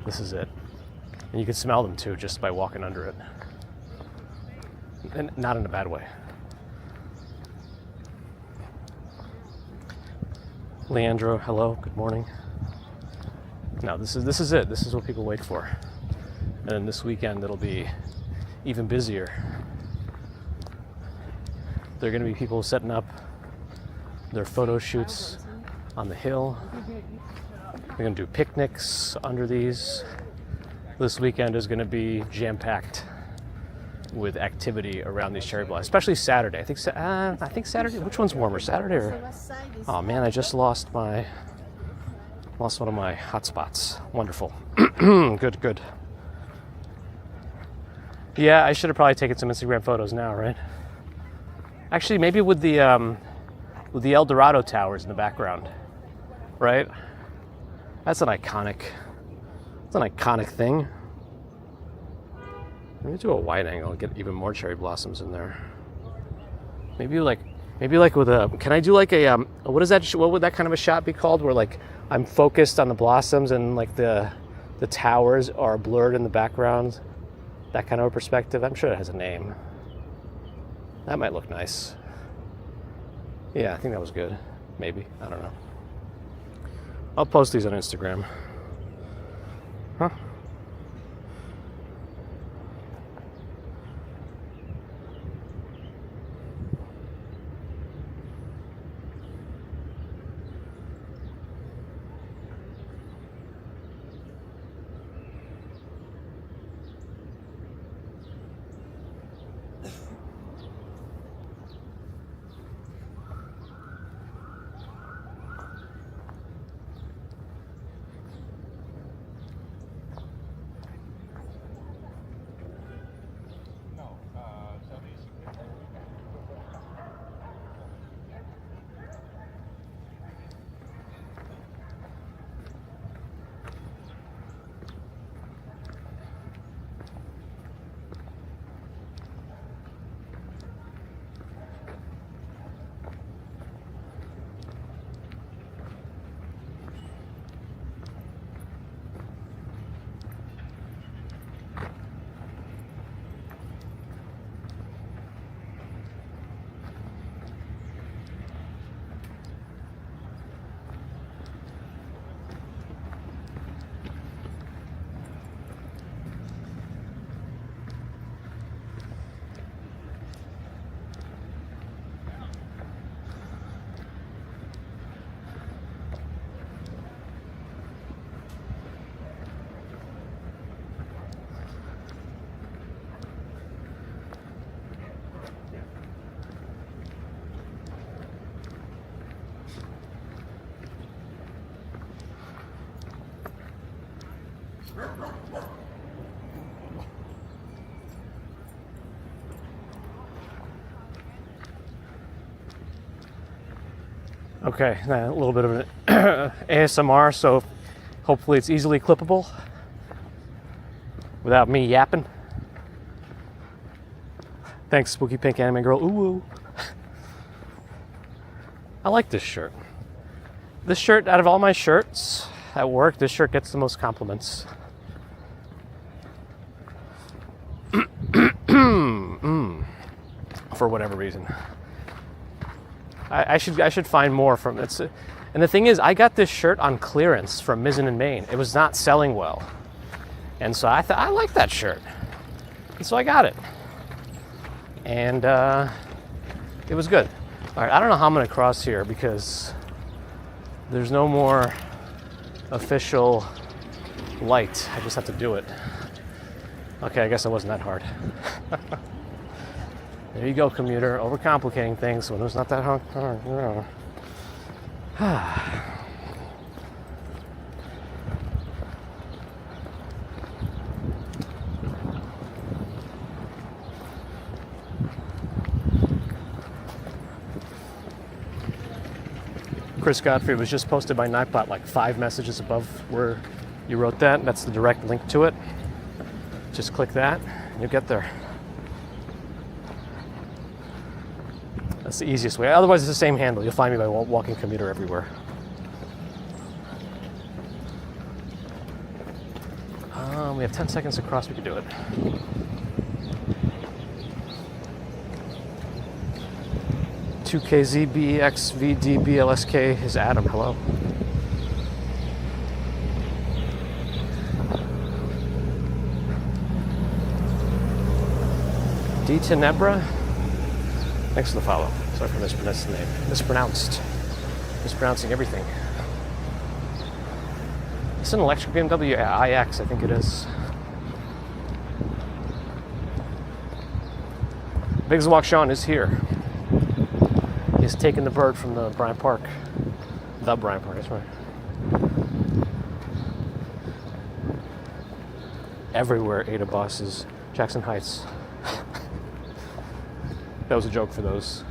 This is it. And you can smell them too, just by walking under it. And not in a bad way. Leandro, hello, good morning. No, this is it. This is what people wait for. And then this weekend it'll be even busier. There are gonna be people setting up their photo shoots on the hill. They're gonna do picnics under these. This weekend is gonna be jam-packed with activity around these cherry blossoms, especially Saturday. I think Saturday. Which one's warmer, Saturday or? Oh man, I just lost one of my hotspots. Wonderful. Good. Yeah, I should have probably taken some Instagram photos now, right? Actually, maybe with the El Dorado towers in the background, right? That's an iconic thing. Let me do a wide angle and get even more cherry blossoms in there. Maybe like with a. Can I do like a what is that? What would that kind of a shot be called? Where like I'm focused on the blossoms and like the towers are blurred in the background. That kind of a perspective. I'm sure it has a name. That might look nice. Yeah, I think that was good. Maybe. I don't know. I'll post these on Instagram. Huh? Okay, a little bit of an ASMR, so hopefully it's easily clippable without me yapping. Thanks, Spooky Pink Anime Girl. Ooh, ooh. I like this shirt. This shirt, out of all my shirts at work, this shirt gets the most compliments. For whatever reason. I should find more from it. And the thing is, I got this shirt on clearance from Mizzen in Maine. It was not selling well. And so I thought, I like that shirt. And so I got it. And it was good. All right, I don't know how I'm going to cross here because there's no more official light. I just have to do it. Okay, I guess it wasn't that hard. There you go, commuter. Overcomplicating things when it's not that hard. Chris Godfrey was just posted by Nightbot like 5 messages above where you wrote that. That's the direct link to it. Just click that and you'll get there. That's the easiest way. Otherwise, it's the same handle. You'll find me by walking commuter everywhere. We have 10 seconds to cross. We can do it. $2KZBXVDBLSK is Adam. Hello. D Tenebra. Thanks for the follow. Sorry for mispronouncing the name. Mispronouncing everything. It's an electric BMW iX, I think it is. Biggs Walk Sean is here. He's taken the bird from the Bryant Park. The Bryant Park, that's right. Everywhere Ada bosses. Jackson Heights. That was a joke for those.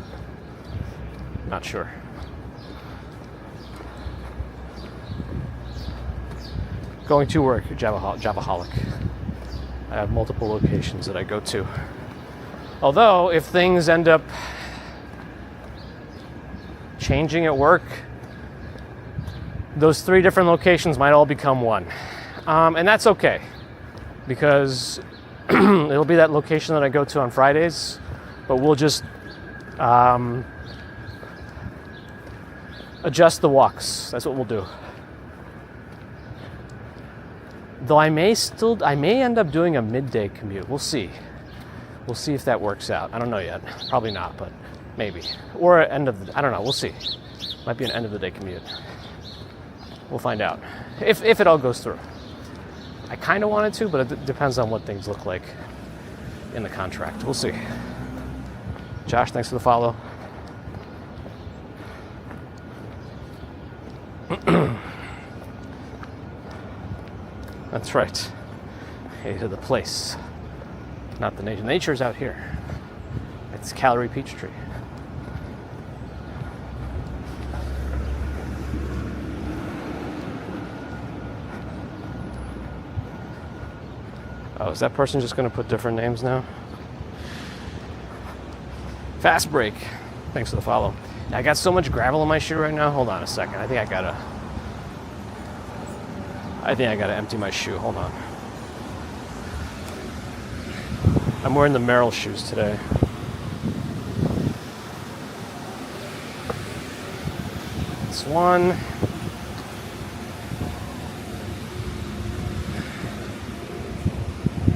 Not sure. Going to work, Javaholic. I have multiple locations that I go to. Although, if things end up changing at work, those 3 different locations might all become one. And that's okay, because it'll be that location that I go to on Fridays, but we'll just adjust the walks. That's what we'll do. Though I may end up doing a midday commute. We'll see. We'll see if that works out. I don't know yet. Probably not, but maybe. Or I don't know. We'll see. Might be an end of the day commute. We'll find out. If it all goes through. I kind of wanted to, but it depends on what things look like in the contract. We'll see. Josh, thanks for the follow. That's right. Hey, to the place, not the nature. Nature's out here. It's Calorie Peachtree. Oh, is that person just going to put different names now? Fast break. Thanks for the follow. I got so much gravel in my shoe right now. Hold on a second. I think I gotta empty my shoe. Hold on. I'm wearing the Merrill shoes today. That's one.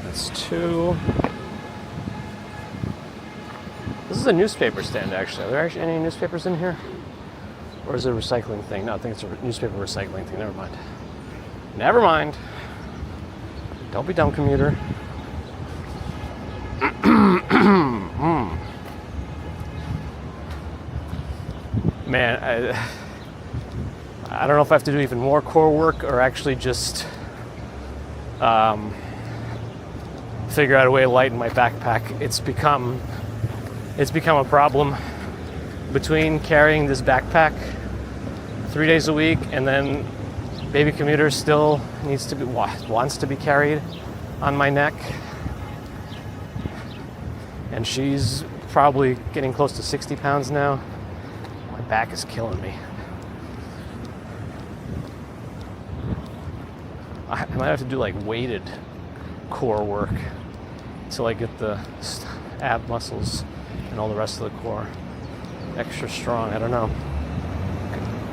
That's two. This is a newspaper stand, actually. Are there actually any newspapers in here? Or is it a recycling thing? No, I think it's a newspaper recycling thing. Never mind. Never mind. Don't be dumb, commuter. Man, I don't know if I have to do even more core work or actually just figure out a way to lighten my backpack. It's become a problem between carrying this backpack 3 days a week, and then baby commuter still wants to be carried on my neck, and she's probably getting close to 60 pounds now. My back is killing me. I might have to do like weighted core work until I get the ab muscles and all the rest of the core extra strong. I don't know,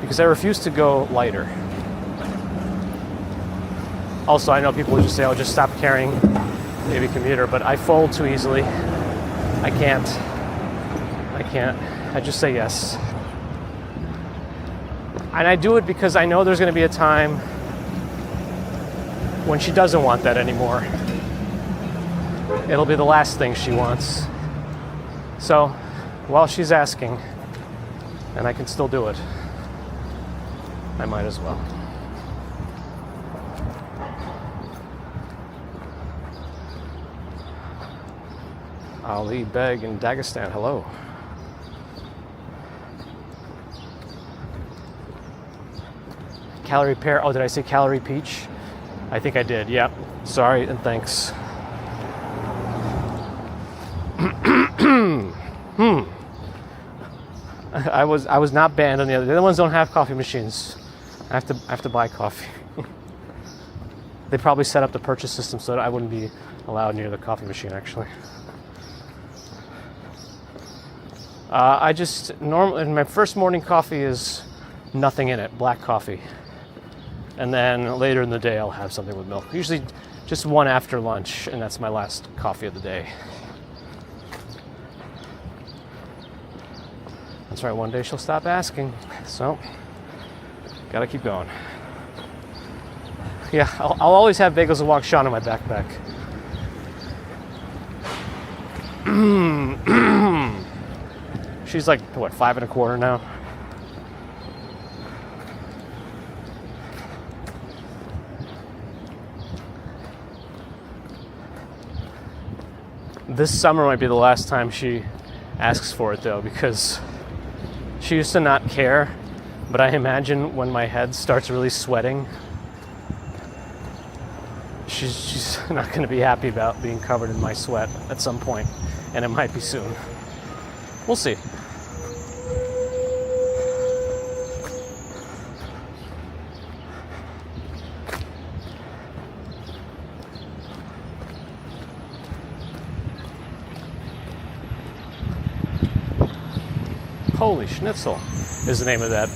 because I refuse to go lighter. Also, I know people who just say, "Oh, just stop carrying baby commuter," but I fold too easily. I can't. I just say yes. And I do it because I know there's going to be a time when she doesn't want that anymore. It'll be the last thing she wants. So, while she's asking, and I can still do it, I might as well. Ali Beg in Dagestan, hello. Calorie pear, oh, did I say calorie peach? I think I did, yep. Sorry and thanks. I was not banned on the other ones. Don't have coffee machines. I have to buy coffee. They probably set up the purchase system so that I wouldn't be allowed near the coffee machine, actually. I just normally, my first morning coffee is nothing in it, black coffee. And then later in the day I'll have something with milk. Usually just one after lunch, and that's my last coffee of the day. That's right, one day she'll stop asking. So, gotta keep going. Yeah, I'll always have bagels and wok Sean in my backpack. She's like, what, 5 1/4 now? This summer might be the last time she asks for it, though, because she used to not care, but I imagine when my head starts really sweating, she's not going to be happy about being covered in my sweat at some point, and it might be soon. We'll see. Holy Schnitzel is the name of that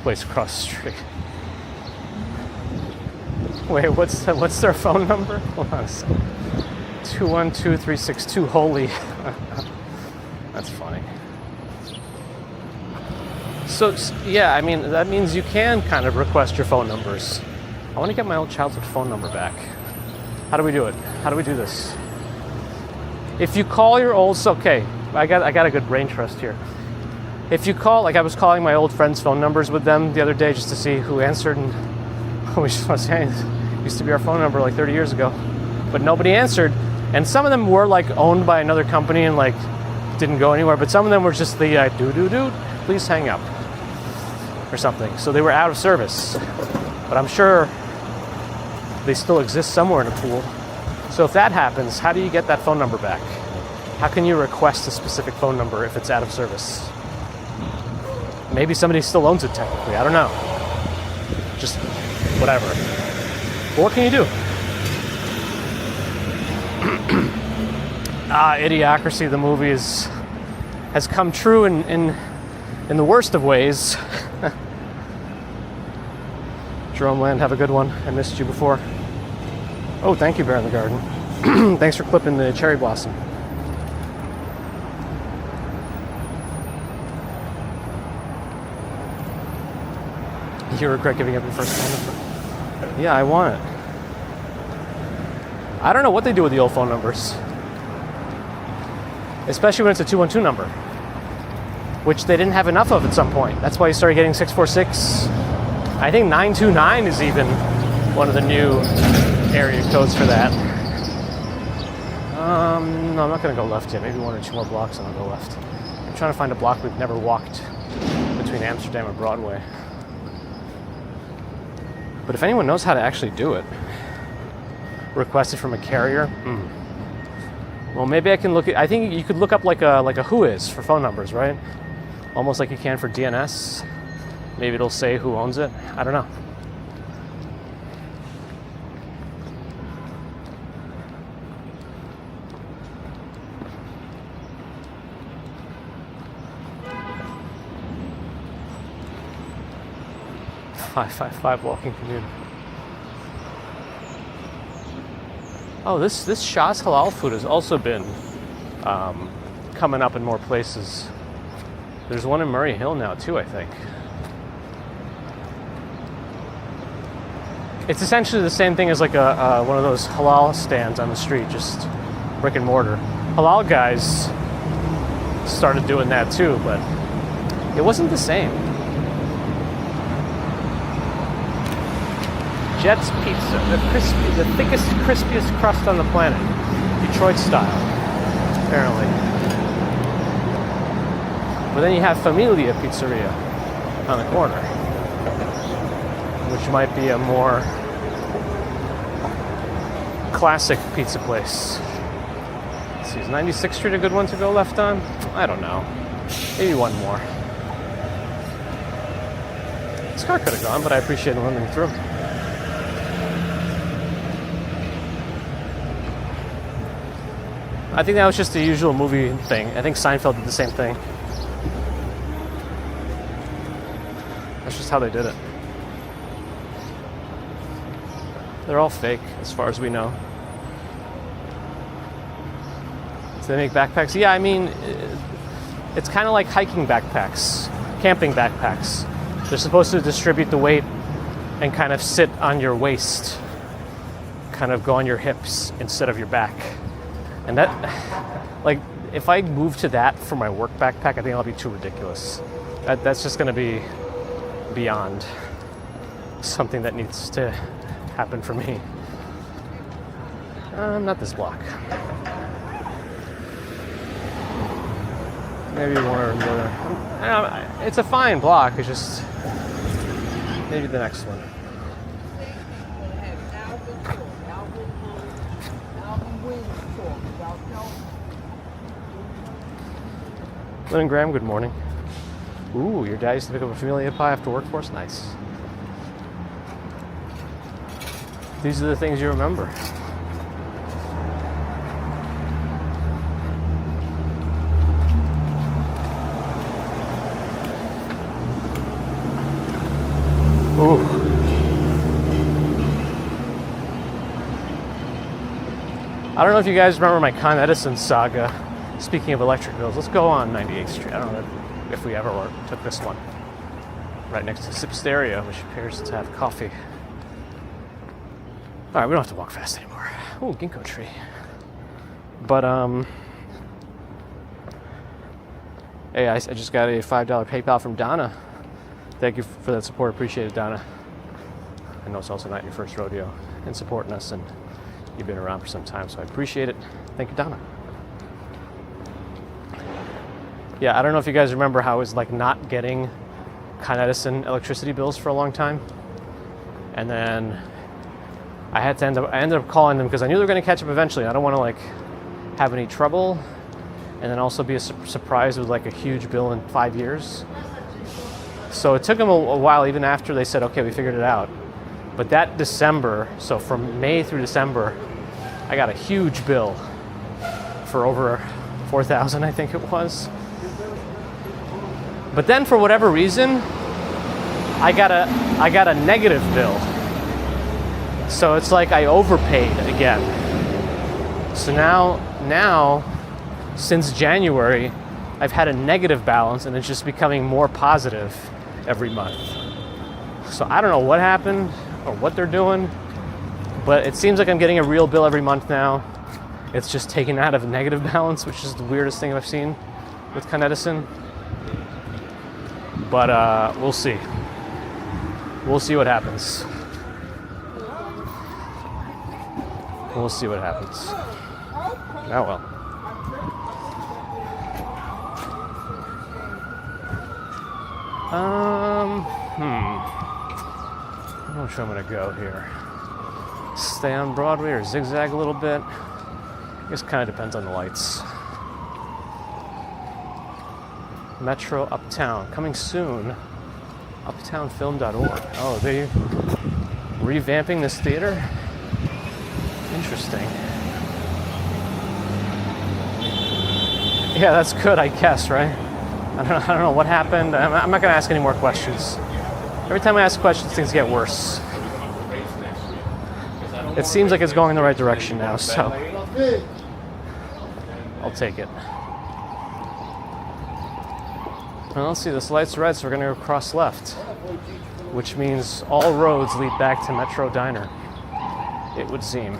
place across the street. Wait, what's their phone number? Hold on a second. 212-362. Holy. That's funny. So, yeah, I mean, that means you can kind of request your phone numbers. I want to get my old childhood phone number back. How do we do it? How do we do this? If you call your old, okay, I got a good brain trust here. If you call, like I was calling my old friends' phone numbers with them the other day just to see who answered, and we just want to say, it used to be our phone number like 30 years ago, but nobody answered. And some of them were like owned by another company and like didn't go anywhere, but some of them were just the do, please hang up or something. So they were out of service, but I'm sure they still exist somewhere in a pool. So if that happens, how do you get that phone number back? How can you request a specific phone number if it's out of service? Maybe somebody still owns it technically, I don't know. Just whatever. But what can you do? Idiocracy, the movie, has come true in the worst of ways. Jerome Land, have a good one. I missed you before. Oh, thank you, Bear in the Garden. Thanks for clipping the cherry blossom. You regret giving up your first phone number? Yeah, I want it. I don't know what they do with the old phone numbers. Especially when it's a 212 number, which they didn't have enough of at some point. That's why you started getting 646. I think 929 is even one of the new area codes for that. No, I'm not gonna go left yet. Maybe 1 or 2 more blocks and I'll go left. I'm trying to find a block we've never walked between Amsterdam and Broadway. But if anyone knows how to actually do it, request it from a carrier. Well, maybe I can look at. I think you could look up like a Whois for phone numbers, right? Almost like you can for DNS. Maybe it'll say who owns it. I don't know. .555 walking commute. Oh, this Shah's Halal food has also been coming up in more places. There's one in Murray Hill now too, I think. It's essentially the same thing as like one of those halal stands on the street, just brick and mortar. Halal guys started doing that too, but it wasn't the same. Jet's Pizza, the thickest, crispiest crust on the planet. Detroit style, apparently. But then you have Familia Pizzeria on the corner, which might be a more classic pizza place. Let's see, is 96th Street a good one to go left on? I don't know. Maybe one more. This car could have gone, but I appreciate it running through. I think that was just the usual movie thing. I think Seinfeld did the same thing. That's just how they did it. They're all fake, as far as we know. Do they make backpacks? Yeah, I mean, it's kind of like hiking backpacks, camping backpacks. They're supposed to distribute the weight and kind of sit on your waist, kind of go on your hips instead of your back. And that, like, if I move to that for my work backpack, I think that'll be too ridiculous. That's just going to be beyond something that needs to happen for me. Not this block. Maybe one or the other. It's a fine block. It's just maybe the next one. Lynn and Graham, good morning. Ooh, your dad used to pick up a Familia pie after work for us? Nice. These are the things you remember. Ooh. I don't know if you guys remember my Con Edison saga. Speaking of electric bills, let's go on 98th Street. I don't know if we ever took this one. Right next to Sipsteria, which appears to have coffee. All right, we don't have to walk fast anymore. Ooh, ginkgo tree. But, hey, I just got a $5 PayPal from Donna. Thank you for that support. Appreciate it, Donna. I know it's also not your first rodeo in supporting us, and you've been around for some time, so I appreciate it. Thank you, Donna. Yeah, I don't know if you guys remember how I was like not getting Con Edison electricity bills for a long time. And then I ended up calling them because I knew they were going to catch up eventually. I don't want to like have any trouble and then also be surprised with like a huge bill in 5 years. So it took them a while, even after they said, okay, we figured it out. But that December, so from May through December, I got a huge bill for over $4,000, I think it was. But then for whatever reason, I got a negative bill. So it's like I overpaid again. So now since January, I've had a negative balance and it's just becoming more positive every month. So I don't know what happened or what they're doing, but it seems like I'm getting a real bill every month now. It's just taken out of a negative balance, which is the weirdest thing I've seen with Con Edison. But we'll see. We'll see what happens. We'll see what happens. Oh well. I don't know which way I'm gonna go here. Stay on Broadway or zigzag a little bit. I guess it kind of depends on the lights. Metro Uptown, coming soon. Uptownfilm.org. Oh, they revamping this theater? Interesting. Yeah, that's good, I guess, right? I don't know what happened. I'm not going to ask any more questions. Every time I ask questions, things get worse. It seems like it's going in the right direction now, so I'll take it. Well, let's see, this light's red, so we're going to go cross left, which means all roads lead back to Metro Diner, it would seem.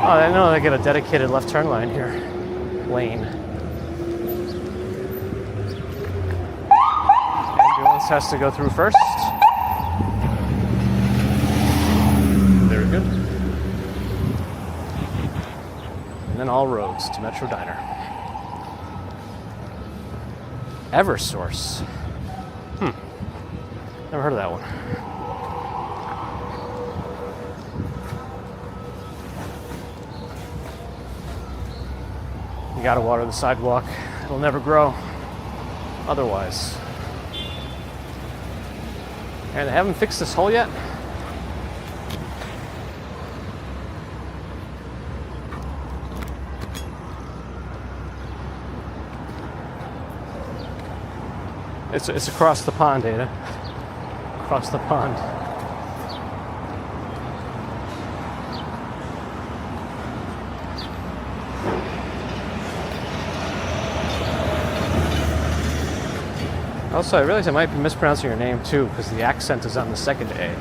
Oh, I know they get a dedicated left turn lane here. Lane. Ambulance has to go through first. Very good. And then all roads to Metro Diner. Eversource. Never heard of that one. You gotta water the sidewalk. It'll never grow otherwise. And they haven't fixed this hole yet? It's across the pond, Ada. Across the pond. Also, I realize I might be mispronouncing your name too, because the accent is on the second A.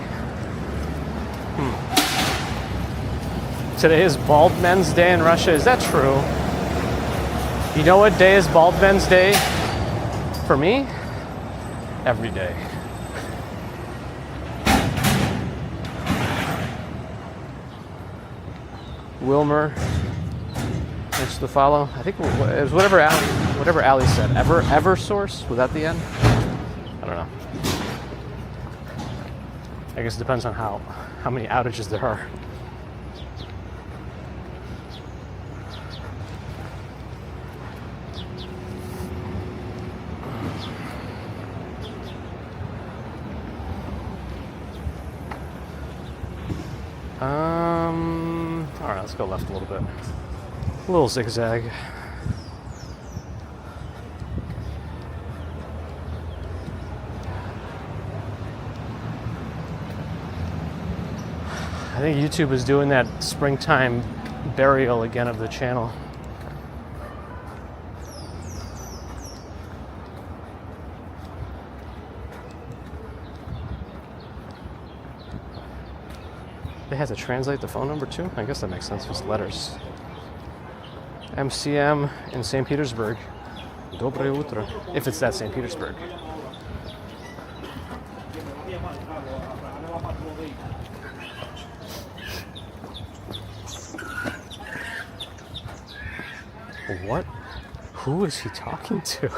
Today is Bald Men's Day in Russia. Is that true? You know what day is Bald Men's Day for me? Every day. Wilmer, thanks for the follow. I think it was whatever Ali said. Eversource? Was that the end? I don't know. I guess it depends on how many outages there are. All right, let's go left a little bit. A little zigzag. I think YouTube is doing that springtime burial again of the channel. They had to translate the phone number too? I guess that makes sense, just letters. MCM in St. Petersburg. Доброе утро. If it's that St. Petersburg. What? Who is he talking to?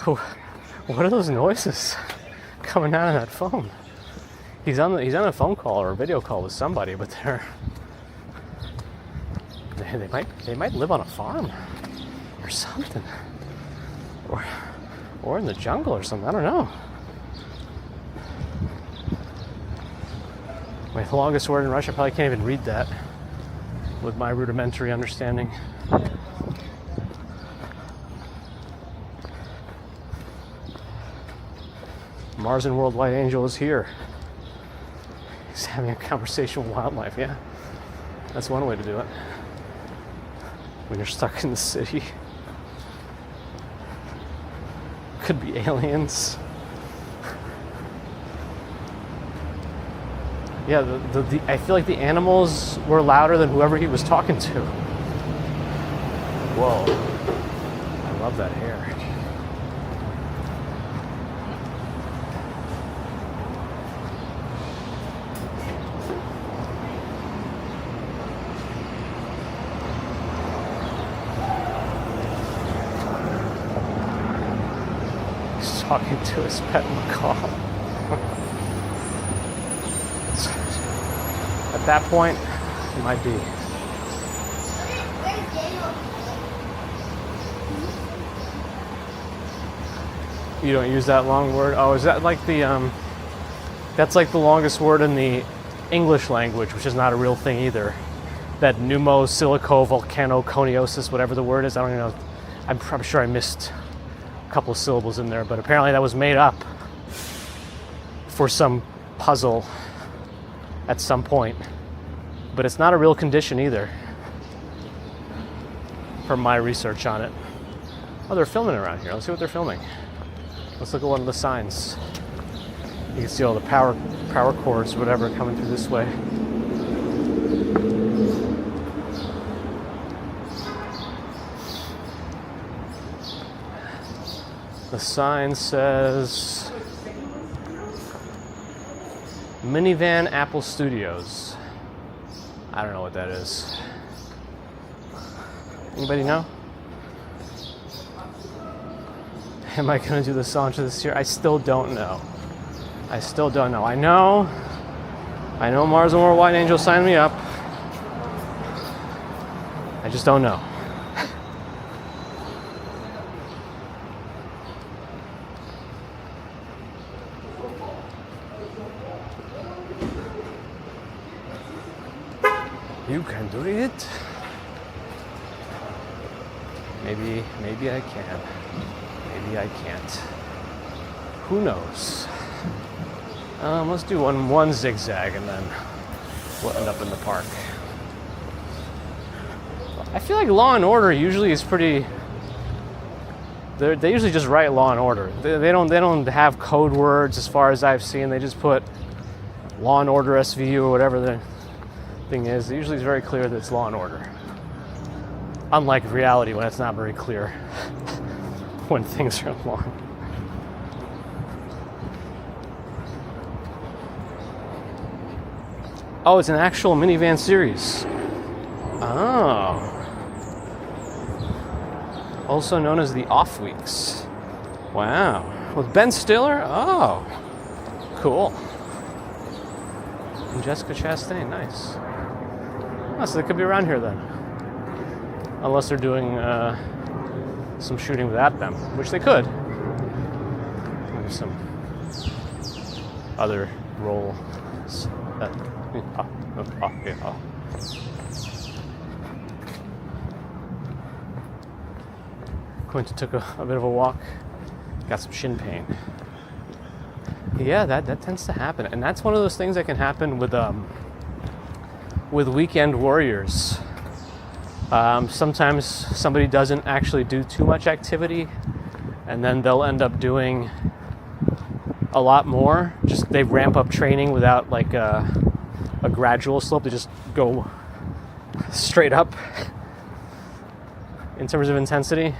What are those noises coming out of that phone? He's on a phone call or a video call with somebody, but they might live on a farm or something, or in the jungle or something. I don't know. My longest word in Russian, I probably can't even read that with my rudimentary understanding. Mars and Worldwide Angel is here. He's having a conversation with wildlife, yeah. That's one way to do it. When you're stuck in the city. Could be aliens. Yeah, I feel like the animals were louder than whoever he was talking to. Whoa. I love that hair. talking to his pet macaw. At that point, it might be. You don't use that long word? Oh, is that like the, that's like the longest word in the English language, which is not a real thing either. That pneumosilicovolcanoconiosis, whatever the word is, I don't even know. I'm sure I missed a couple of syllables in there, but apparently that was made up for some puzzle at some point. But it's not a real condition either, from my research on it. Oh, they're filming around here. Let's see what they're filming. Let's look at one of the signs. You can see all the power cords, whatever, coming through this way. The sign says Minivan Apple Studios. I don't know what that is. Anybody know? Am I going to do the Sancho this year? I still don't know. I know Mars and War White Angel signed me up. I just don't know. You can do it. Maybe I can. Maybe I can't. Who knows? Let's do one zigzag and then we'll end up in the park. I feel like Law and Order usually is pretty. They usually just write Law and Order. They don't have code words as far as I've seen. They just put Law and Order SVU or whatever the thing is. Usually it's very clear that it's Law and Order. Unlike reality when it's not very clear when things are long. Oh, it's an actual minivan series. Oh. Also known as the Off Weeks. Wow. With Ben Stiller? Oh. Cool. And Jessica Chastain, nice. Oh, so they could be around here then. Unless they're doing some shooting without them, which they could. Maybe some other roles. Quentin took a bit of a walk. Got some shin pain. Yeah, that tends to happen, and that's one of those things that can happen with weekend warriors. Sometimes somebody doesn't actually do too much activity, and then they'll end up doing a lot more. Just they ramp up training without like a gradual slope. They just go straight up in terms of intensity.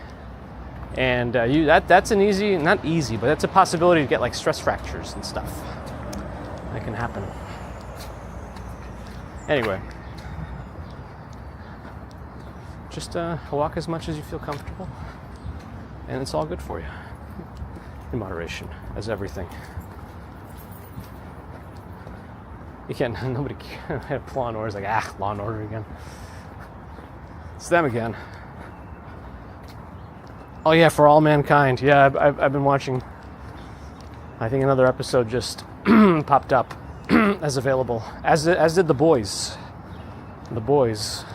And that's an easy, not easy, but that's a possibility to get like stress fractures and stuff. That can happen. Anyway, just walk as much as you feel comfortable, and it's all good for you. In moderation, as everything. You can't, nobody can have Law and Order. It's like, Law and Order again. It's them again. Oh yeah, For All Mankind. Yeah, I've been watching. I think another episode just popped up as available, as did The Boys. The Boys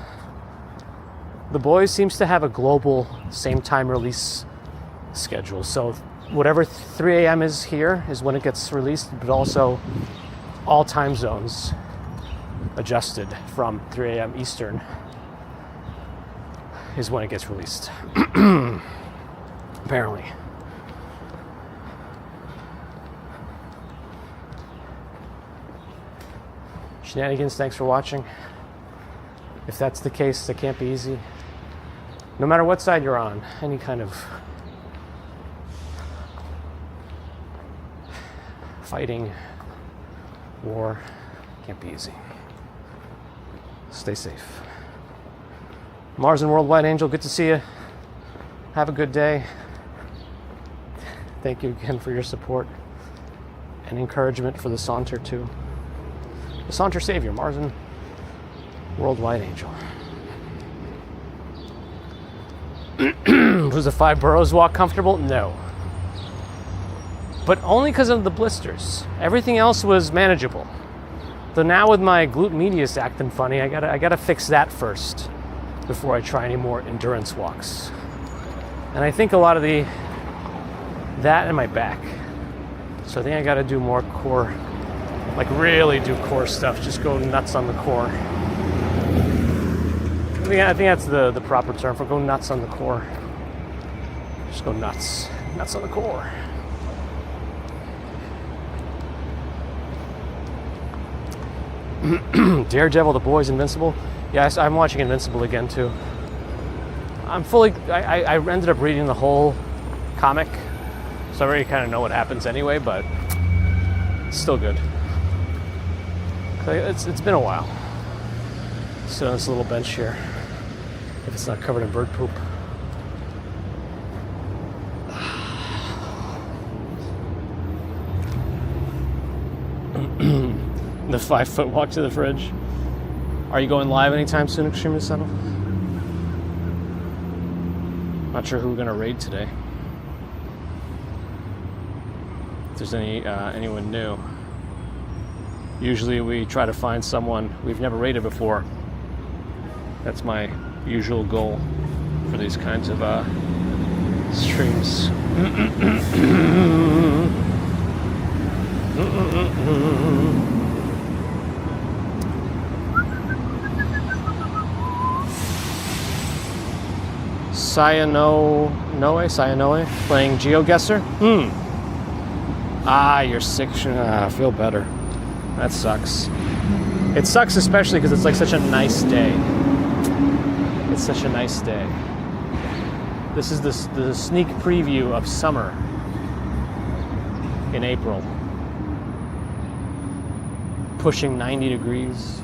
seems to have a global same time release schedule. So whatever 3 a.m. is here is when it gets released, but also all time zones adjusted from 3 a.m. Eastern is when it gets released. Apparently. Shenanigans, thanks for watching. If that's the case, that can't be easy. No matter what side you're on, any kind of fighting, war, can't be easy. Stay safe. Mars and Worldwide Angel, good to see you. Have a good day. Thank you again for your support and encouragement for the Saunter too. The Saunter Savior, Marzen, Worldwide Angel. Was the 5 Boroughs walk comfortable? No. But only because of the blisters. Everything else was manageable. Though now with my glute medius acting funny, I gotta fix that first before I try any more endurance walks. And I think a lot of that and my back. So I think I gotta do more core, like really do core stuff. Just go nuts on the core. I think that's the proper term for go nuts on the core. Just go nuts. Nuts on the core. Daredevil, The Boys, Invincible. Yes, I'm watching Invincible again too. I ended up reading the whole comic, so I already kind of know what happens anyway, but it's still good. It's been a while. Sit on this little bench here, if it's not covered in bird poop. The 5-foot walk to the fridge. Are you going live anytime soon, Extremely Subtle? Not sure who we're gonna raid today. If there's anyone new. Usually we try to find someone we've never raided before. That's my usual goal for these kinds of streams. Sayanoe, playing GeoGuessr. You're sick. I feel better. That sucks. It sucks especially because it's like such a nice day. It's such a nice day. This is the sneak preview of summer in April. Pushing 90 degrees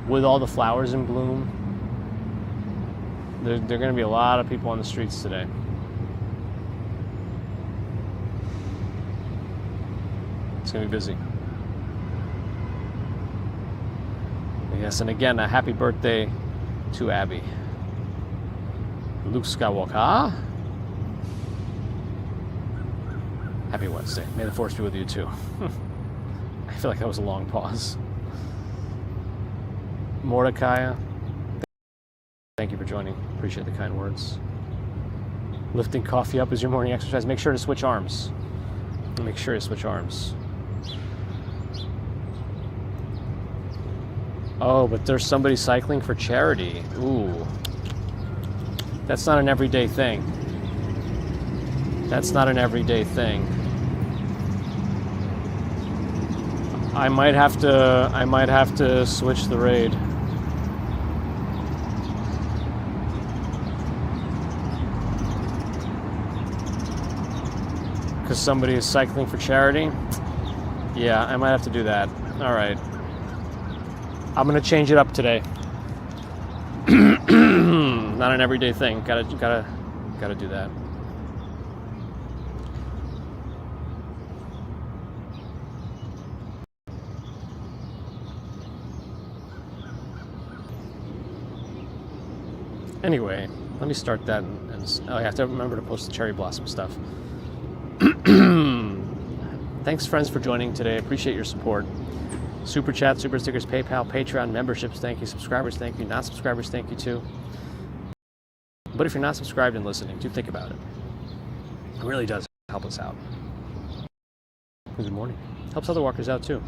with all the flowers in bloom. There are going to be a lot of people on the streets today. It's going to be busy. Yes, and again, a happy birthday to Abby. Luke Skywalker. Huh? Happy Wednesday. May the Force be with you too. I feel like that was a long pause. Mordecai. Thank you for joining. Appreciate the kind words. Lifting coffee up is your morning exercise. Make sure to switch arms. Make sure to switch arms. Oh, but there's somebody cycling for charity. Ooh. That's not an everyday thing. That's not an everyday thing. I might have to switch the raid. Because somebody is cycling for charity? Yeah, I might have to do that. All right. I'm gonna change it up today. Not an everyday thing. Gotta do that. Anyway, let me start that, and I have to remember to post the cherry blossom stuff. Thanks, friends, for joining today. Appreciate your support. Super chat, super stickers, PayPal, Patreon, memberships, thank you. Subscribers, thank you. Not subscribers, thank you too. But if you're not subscribed and listening, do think about it. It really does help us out. Good morning. Helps other walkers out too.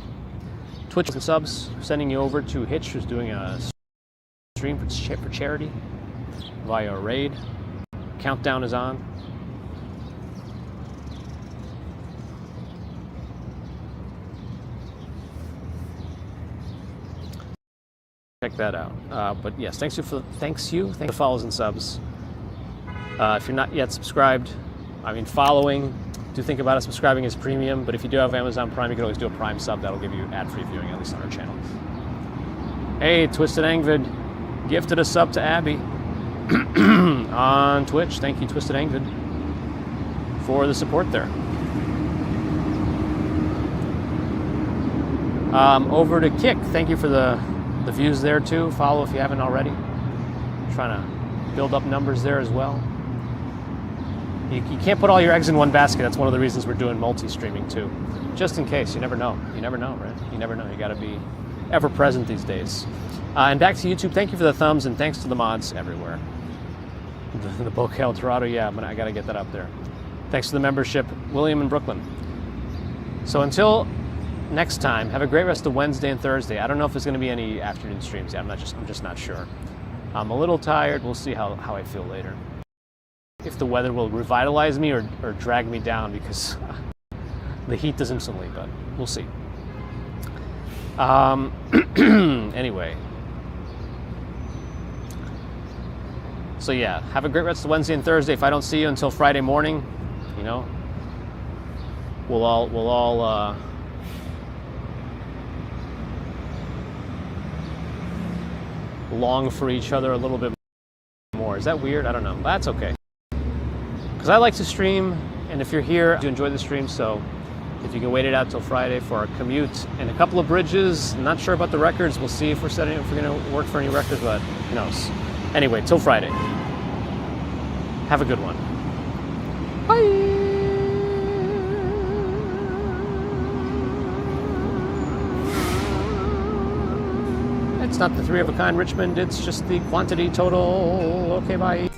Twitch and subs, sending you over to Hitch, who's doing a stream for charity via a raid. Countdown is on. Check that out. But yes, thanks for the follows and subs. If you're not yet subscribed, following, do think about it. Subscribing is premium, but if you do have Amazon Prime, you can always do a Prime sub. That'll give you ad-free viewing, at least on our channel. Hey, Twisted Angvid gifted a sub to Abby on Twitch. Thank you, Twisted Angvid. for the support there. Over to Kick. Thank you for the views there too. Follow if you haven't already. Trying to build up numbers there as well. You can't put all your eggs in one basket. That's one of the reasons we're doing multi-streaming too. Just in case. You never know. You never know, right? You never know. You got to be ever present these days. And back to YouTube. Thank you for the thumbs and thanks to the mods everywhere. The Boca El Dorado, yeah, I got to get that up there. Thanks to the membership, William in Brooklyn. So until next time, have a great rest of Wednesday and Thursday. I don't know if there's going to be any afternoon streams yet. I'm just not sure. I'm a little tired. We'll see how I feel later. If the weather will revitalize me or drag me down, because the heat does instantly, but we'll see. Anyway. So yeah, have a great rest of Wednesday and Thursday. If I don't see you until Friday morning, you know, we'll all long for each other a little bit more. Is that weird? I don't know. That's okay. Because I like to stream, and if you're here, I do enjoy the stream, so if you can wait it out till Friday for our commute and a couple of bridges. I'm not sure about the records. We'll see if we're going to work for any records, but who knows. Anyway, till Friday. Have a good one. Bye. It's not the 3 of a kind Richmond, it's just the quantity total. Okay, bye.